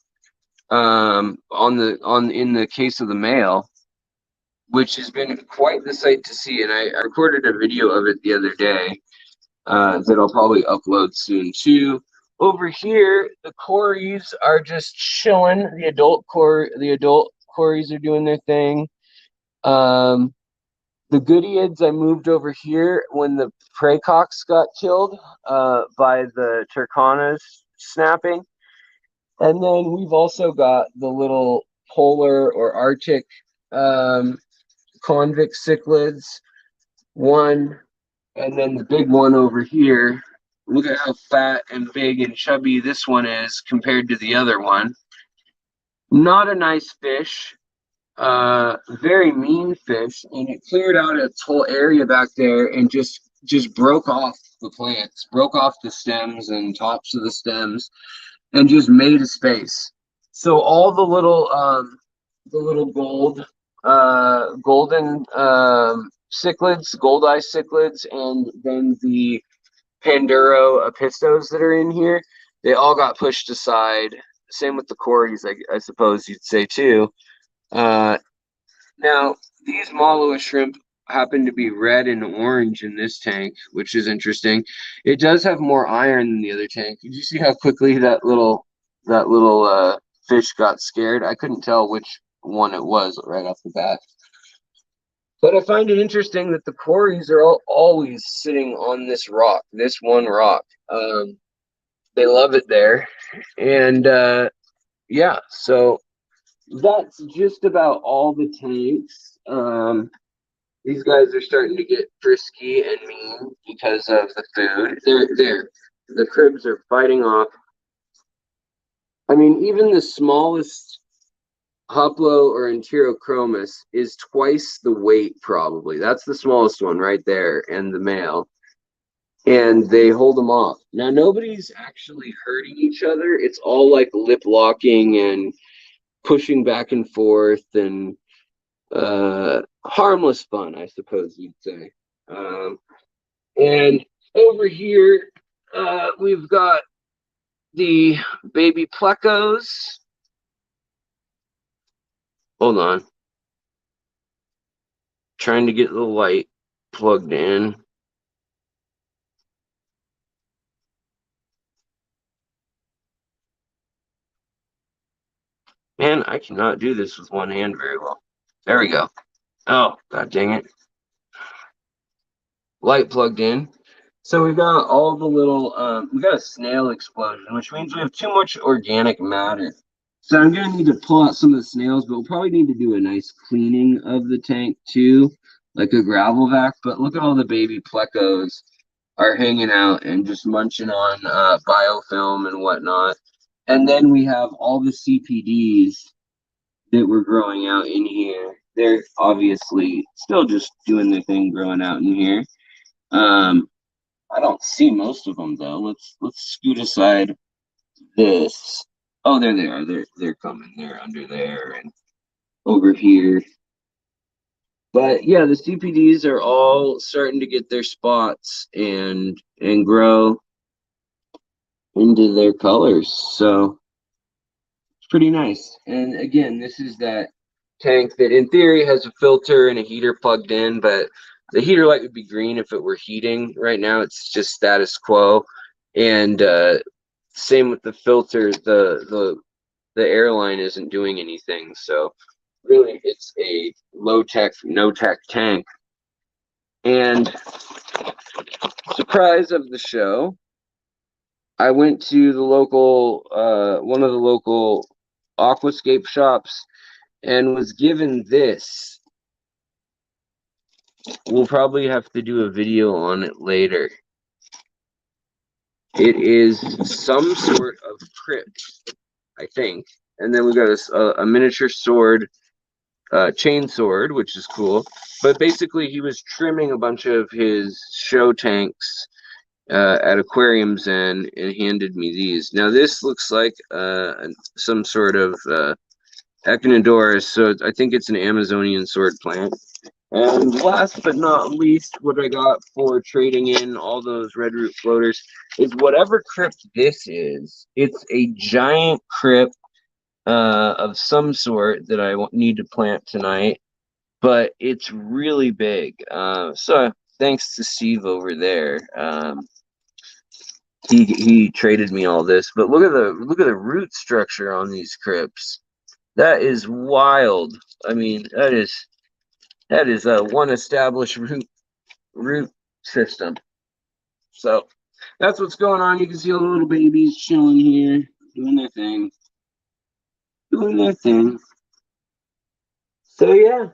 In the case of the male, which has been quite the sight to see. And I recorded a video of it the other day that I'll probably upload soon too. Over here, the cories are just chilling. The adult cories are doing their thing. The goodyids I moved over here when the praycocks got killed by the turcanas snapping. And then we've also got the little polar or Arctic convict cichlids, one, and then the big one over here. Look at how fat and big and chubby this one is compared to the other one. Not a nice fish. Very mean fish, and it cleared out its whole area back there and just broke off the plants, broke off the stems and tops of the stems, and just made a space. So all the little golden cichlids, gold-eye cichlids, and then the Panduro apistos that are in here, they all got pushed aside. Same with the cories, I suppose you'd say too. Now, these Malua shrimp happen to be red and orange in this tank, which is interesting. It does have more iron than the other tank. Did you see how quickly that little fish got scared? I couldn't tell which one it was right off the bat. But I find it interesting that the cories are always sitting on this rock, this one rock. They love it there. And yeah, so that's just about all the tanks. These guys are starting to get frisky and mean because of the food. The cribs are fighting off. I mean, even the smallest Huplo or Enterochromis is twice the weight, probably. That's the smallest one right there, and the male. And they hold them off. Now, nobody's actually hurting each other. It's all like lip locking and pushing back and forth and harmless fun, I suppose you'd say. And over here, we've got the baby plecos. Hold on. Trying to get the light plugged in. Man, I cannot do this with one hand very well. There we go. Oh, god dang it. Light plugged in. So we've got all the little, we got a snail explosion, which means we have too much organic matter. So I'm going to need to pull out some of the snails, but we'll probably need to do a nice cleaning of the tank too, like a gravel vac. But look at all the baby plecos are hanging out and just munching on biofilm and whatnot. And then we have all the CPDs that were growing out in here. They're obviously still just doing their thing growing out in here. I don't see most of them though. Let's scoot aside this. Oh, there they are. They're coming. They're under there and over here. But yeah, the CPDs are all starting to get their spots and grow into their colors. So it's pretty nice. And again, this is that tank that in theory has a filter and a heater plugged in, but the heater light would be green if it were heating. Right now it's just status quo. And same with the filter, the airline isn't doing anything. So really it's a low tech, no tech tank. And surprise of the show, I went to the local one of the local aquascape shops and was given this We'll probably have to do a video on it later. It is some sort of crypt, I think. And then we got a miniature sword, chain sword, which is cool. But basically, he was trimming a bunch of his show tanks at aquariums and handed me these. Now, this looks like some sort of Echinodorus, so I think it's an Amazonian sword plant. And last but not least, what I got for trading in all those red root floaters is whatever crypt this is. It's a giant crypt of some sort that I need to plant tonight, but it's really big. So thanks to Steve over there. He traded me all this, but look at the root structure on these crypts. That is wild. I mean, that is a one established root system. So that's what's going on. You can see all the little babies chilling here, doing their thing. So yeah,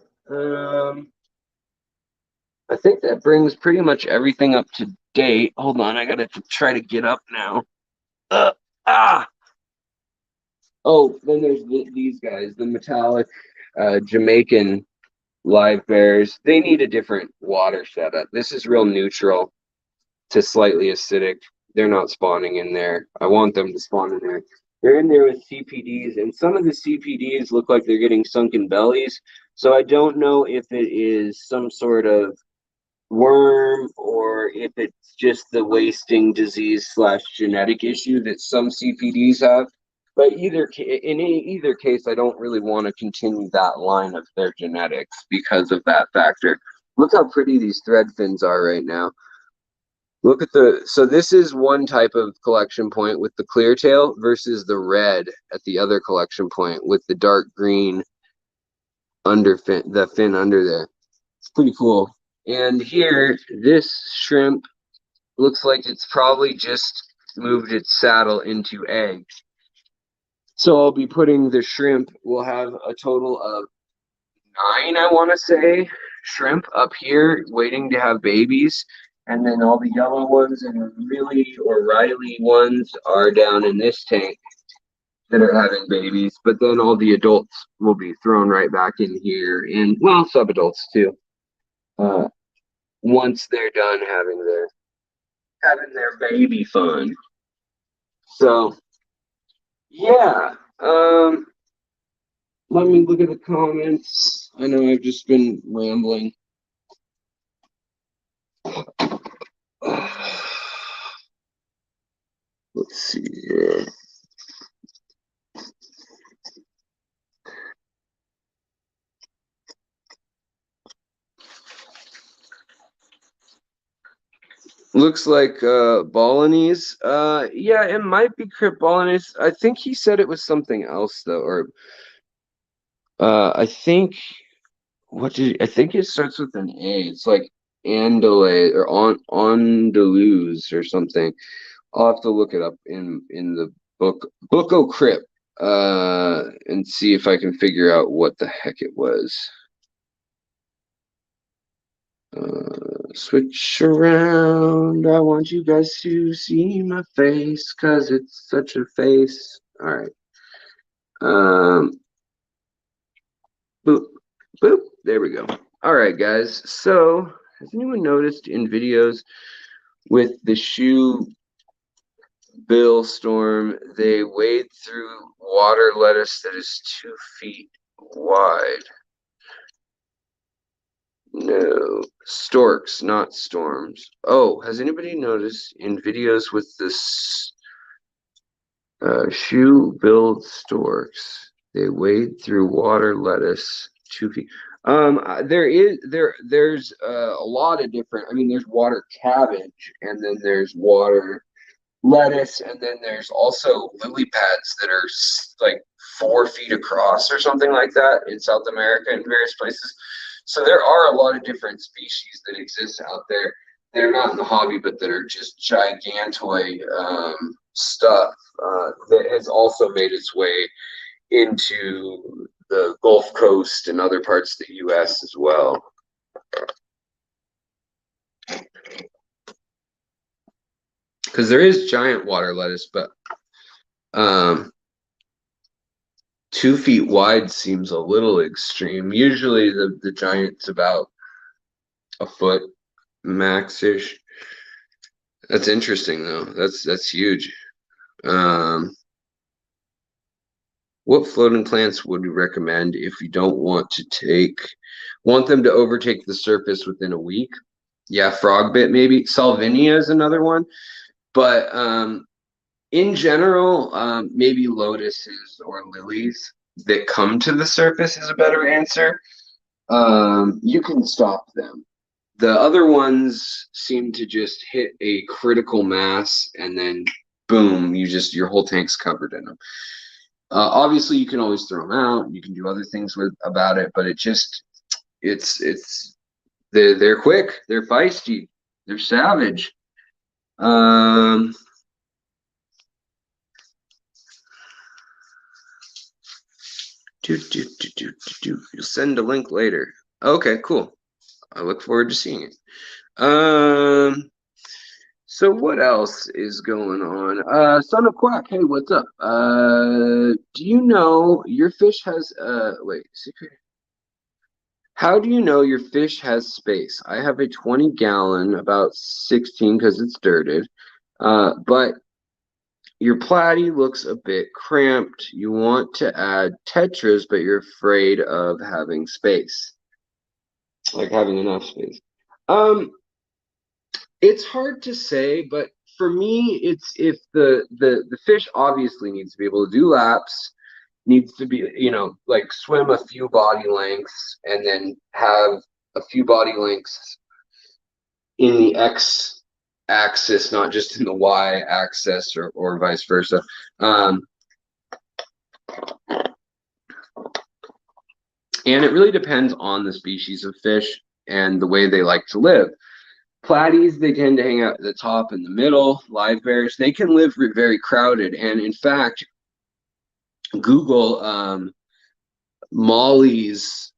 I think that brings pretty much everything up to date. Hold on, I gotta try to get up now. Ah. Oh, then there's these guys, the metallic Jamaican live bears. They need a different water setup. This is real neutral to slightly acidic. They're not spawning in there. I want them to spawn in there. They're in there with CPDs, and some of the CPDs look like they're getting sunken bellies. So I don't know if it is some sort of worm or if it's just the wasting disease / genetic issue that some CPDs have. But in either case, I don't really want to continue that line of their genetics because of that factor. Look how pretty these thread fins are right now. Look at so this is one type of collection point with the clear tail versus the red at the other collection point with the dark green the fin under there. It's pretty cool. And here, this shrimp looks like it's probably just moved its saddle into egg. So I'll be putting the shrimp, we'll have a total of 9, I want to say, shrimp up here waiting to have babies. And then all the yellow ones and really O'Reilly ones are down in this tank that are having babies. But then all the adults will be thrown right back in here. And, well, sub-adults too. Once they're done having their baby fun. So, yeah. Let me look at the comments. I know I've just been rambling. Let's see here. Looks like Balinese. Yeah, it might be Crypt Balinese. I think he said it was something else though, or I think I think it starts with an A. It's like Andalay or Andaluz or something. I'll have to look it up in the book o' Crypt and see if I can figure out what the heck it was. Switch around. I want you guys to see my face because it's such a face. All right. Boop, boop. There we go. All right, guys. So, has anyone noticed in videos with the shoe bill storm, they wade through water lettuce that is 2 feet wide? No, storks, not storms. Oh, has anybody noticed in videos with this shoe-billed storks, they wade through water lettuce 2 feet? There's a lot of different. I mean, there's water cabbage, and then there's water lettuce, and then there's also lily pads that are like 4 feet across or something like that in South America and various places. So there are a lot of different species that exist out there. They're not in the hobby, but that are just gigantoid stuff that has also made its way into the Gulf Coast and other parts of the U.S. as well. Because there is giant water lettuce, but 2 feet wide seems a little extreme. Usually the giant's about a foot max-ish. That's interesting though. That's huge. What floating plants would you recommend if you don't want them to overtake the surface within a week? Yeah, frog bit maybe. Salvinia is another one. But in general, maybe lotuses or lilies that come to the surface is a better answer. You can stop them. The other ones seem to just hit a critical mass and then boom, your whole tank's covered in them. Obviously, you can always throw them out. You can do other things about it, but they're quick, they're feisty, they're savage. You'll send a link later. Okay, cool. I look forward to seeing it. So what else is going on? Son of Quack, hey, what's up? Do you know your fish has secret? How do you know your fish has space? I have a 20-gallon, about 16 because it's dirted. But your platy looks a bit cramped. You want to add Tetras, but you're afraid of having space. Like having enough space. It's hard to say, but for me, it's if the fish obviously needs to be able to do laps, needs to be, like swim a few body lengths and then have a few body lengths in the X axis, not just in the Y axis or vice versa. And it really depends on the species of fish and the way they like to live. Platies, they tend to hang out at the top and the middle. Live bears, they can live very crowded. And in fact, Google mollies,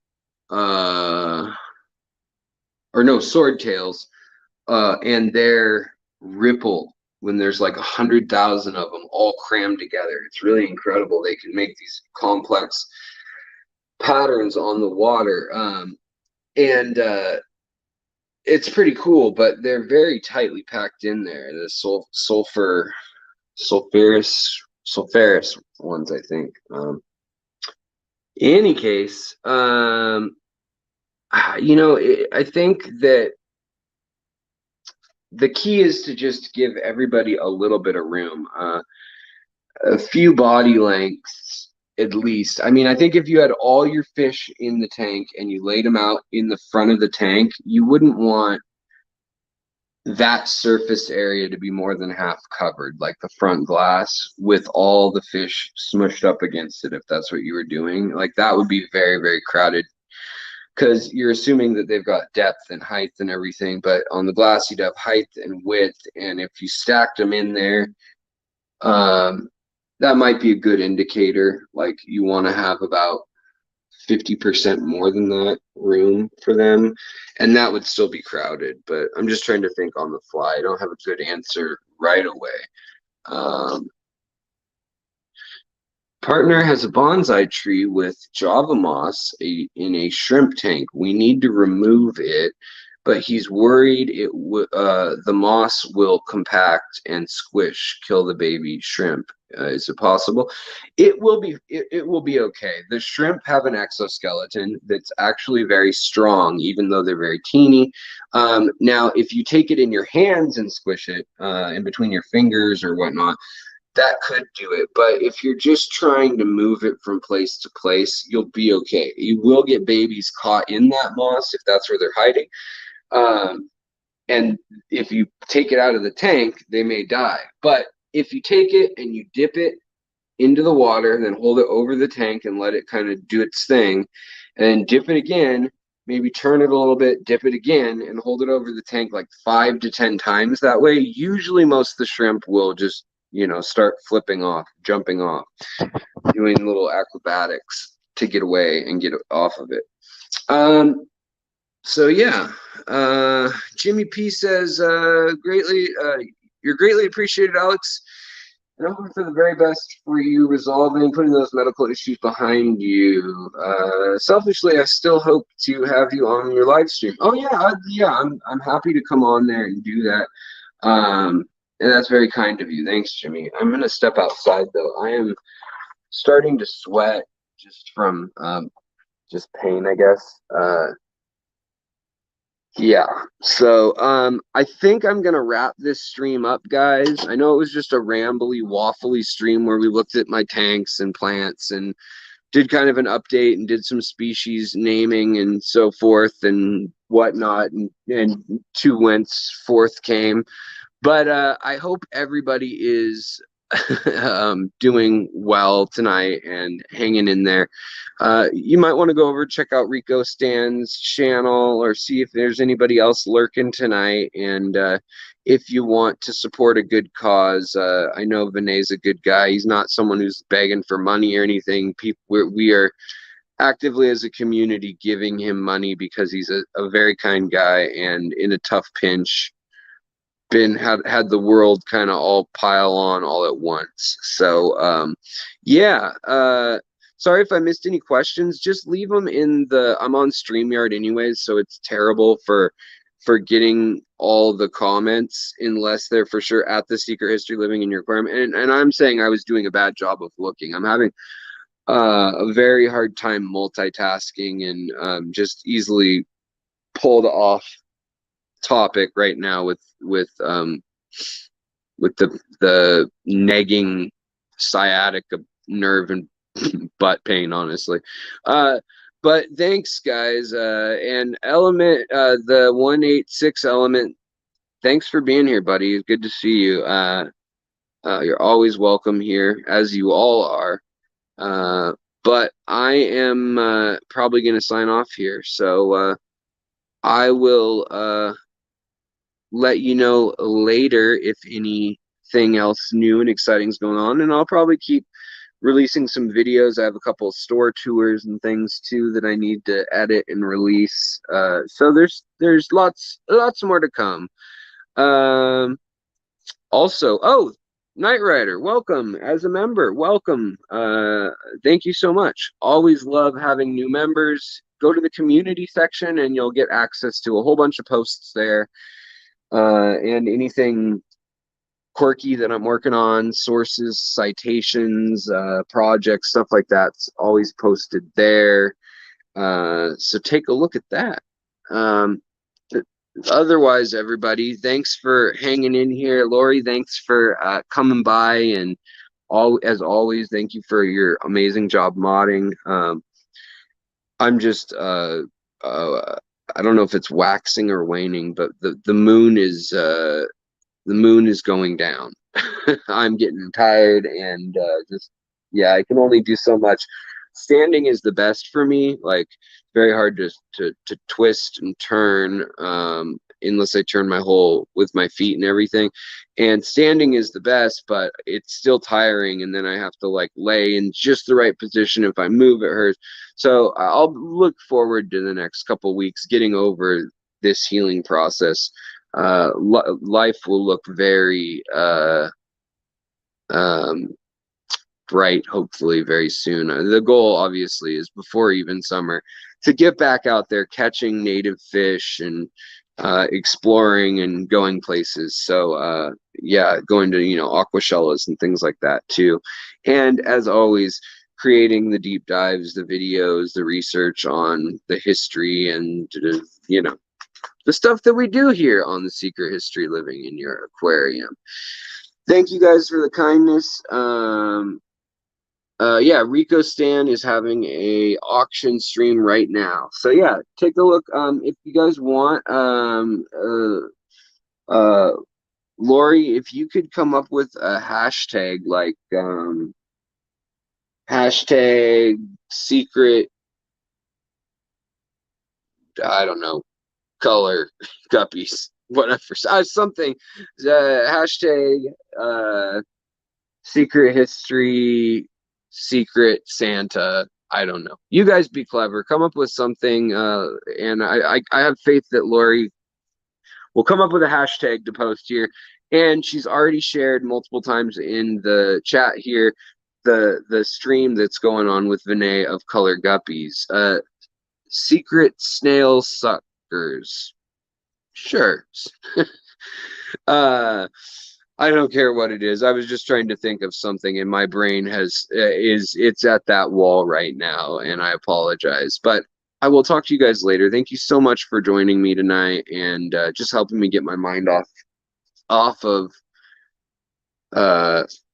swordtails, and their ripple when there's like 100,000 of them all crammed together. It's really incredible. They can make these complex patterns on the water. It's pretty cool, but they're very tightly packed in there. The sulferous ones, I think. In any case, I think that the key is to just give everybody a little bit of room, a few body lengths at least. I mean, I think if you had all your fish in the tank and you laid them out in the front of the tank, you wouldn't want that surface area to be more than half covered, like the front glass, with all the fish smushed up against it. If that's what you were doing, like that would be very, very crowded, because you're assuming that they've got depth and height and everything, but on the glass you'd have height and width, and if you stacked them in there, that might be a good indicator. Like you want to have about 50% more than that room for them, and that would still be crowded. But I'm just trying to think on the fly. I don't have a good answer right away. Partner has a bonsai tree with Java moss in a shrimp tank. We need to remove it, but he's worried the moss will compact and squish, kill the baby shrimp. Is it possible? It will be. It will be okay. The shrimp have an exoskeleton that's actually very strong, even though they're very teeny. Now, if you take it in your hands and squish it in between your fingers or whatnot, that could do it. But if you're just trying to move it from place to place, you'll be okay. You will get babies caught in that moss if that's where they're hiding. And if you take it out of the tank, they may die. But if you take it and you dip it into the water and then hold it over the tank and let it kind of do its thing, and then dip it again, maybe turn it a little bit, dip it again, and hold it over the tank like 5 to 10 times that way, usually most of the shrimp will just, start flipping off, jumping off, doing little acrobatics to get away and get off of it. So yeah, Jimmy P says, you're greatly appreciated, Alex. And I'm hoping for the very best for you resolving, putting those medical issues behind you. Selfishly, I still hope to have you on your live stream. Oh yeah, I'm happy to come on there and do that. And that's very kind of you. Thanks, Jimmy. I'm gonna step outside though. I am starting to sweat just from just pain, I guess. Yeah. So I think I'm gonna wrap this stream up, guys. I know it was just a rambly, waffly stream where we looked at my tanks and plants and did kind of an update and did some species naming and so forth and whatnot, and two whence forth came. But I hope everybody is doing well tonight and hanging in there. You might want to go over, check out Rico Stan's channel or see if there's anybody else lurking tonight. And if you want to support a good cause, I know Vinay's a good guy. He's not someone who's begging for money or anything. We are actively as a community giving him money because he's a very kind guy and in a tough pinch had the world kind of all pile on all at once. So yeah, sorry if I missed any questions. Just leave them in the, I'm on StreamYard anyways, so it's terrible for getting all the comments unless they're for sure at the Secret History Living in Your Aquarium. And I'm saying I was doing a bad job of looking. I'm having a very hard time multitasking and just easily pulled off topic right now with the nagging sciatica nerve and butt pain, honestly. But thanks, guys. And Element, the 186 Element, thanks for being here, buddy. It's good to see you. You're always welcome here, as you all are. But I am probably going to sign off here. So I will let you know later if anything else new and exciting is going on, and I'll probably keep releasing some videos. I have a couple of store tours and things too that I need to edit and release. So there's lots more to come. Also, oh, Knight Rider, welcome as a member. Welcome. Thank you so much. Always love having new members. Go to the community section and you'll get access to a whole bunch of posts there. And anything quirky that I'm working on, sources, citations, projects, stuff like that's always posted there. So take a look at that. Otherwise, everybody, thanks for hanging in here. Lori, thanks for coming by, and as always, thank you for your amazing job modding. I'm just I don't know if it's waxing or waning, but the moon is going down. I'm getting tired and just yeah, I can only do so much. Standing is the best for me. Like very hard to twist and turn unless I turn my whole with my feet and everything. And standing is the best, but it's still tiring. And then I have to like lay in just the right position. If I move, it hurts. So I'll look forward to the next couple weeks getting over this healing process. Life will look very bright, hopefully very soon. The goal obviously is before even summer to get back out there catching native fish and exploring and going places. So yeah, going to aquashellas and things like that too. And as always, creating the deep dives, the videos, the research on the history and the stuff that we do here on the Secret History Living in Your Aquarium. Thank you guys for the kindness. Yeah, Rico Stan is having a auction stream right now. So yeah, take a look. If you guys want, Lori, if you could come up with a hashtag like hashtag secret, I don't know, color guppies, whatever, something, hashtag secret history, secret Santa, I don't know. You guys be clever. Come up with something, and I have faith that Lori will come up with a hashtag to post here. And she's already shared multiple times in the chat here the stream that's going on with Vinay of Color Guppies. Secret snail suckers. Sure. I don't care what it is. I was just trying to think of something, and my brain it's at that wall right now, and I apologize. But I will talk to you guys later. Thank you so much for joining me tonight and just helping me get my mind off of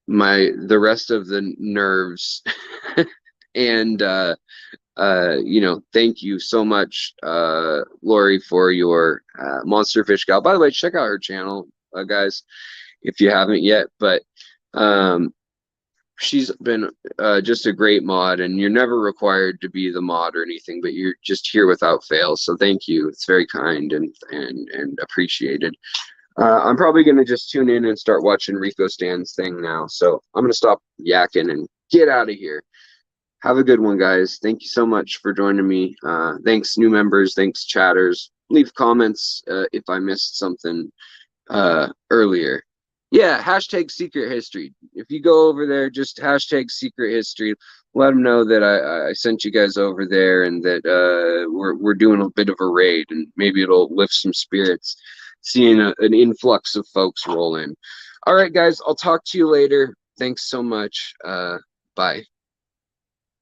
the rest of the nerves. And you know, thank you so much, Lori, for your Monster Fish Gal. By the way, check out her channel, guys, if you haven't yet. But she's been just a great mod, and you're never required to be the mod or anything, but you're just here without fail. So thank you. It's very kind and appreciated. I'm probably going to just tune in and start watching Rico Stan's thing now. So I'm going to stop yakking and get out of here. Have a good one, guys. Thank you so much for joining me. Thanks, new members. Thanks, chatters. Leave comments if I missed something earlier. Yeah, hashtag secret history. If you go over there, just hashtag secret history. Let them know that I sent you guys over there, and that we're doing a bit of a raid, and maybe it'll lift some spirits, seeing an influx of folks roll in. All right, guys, I'll talk to you later. Thanks so much. Bye.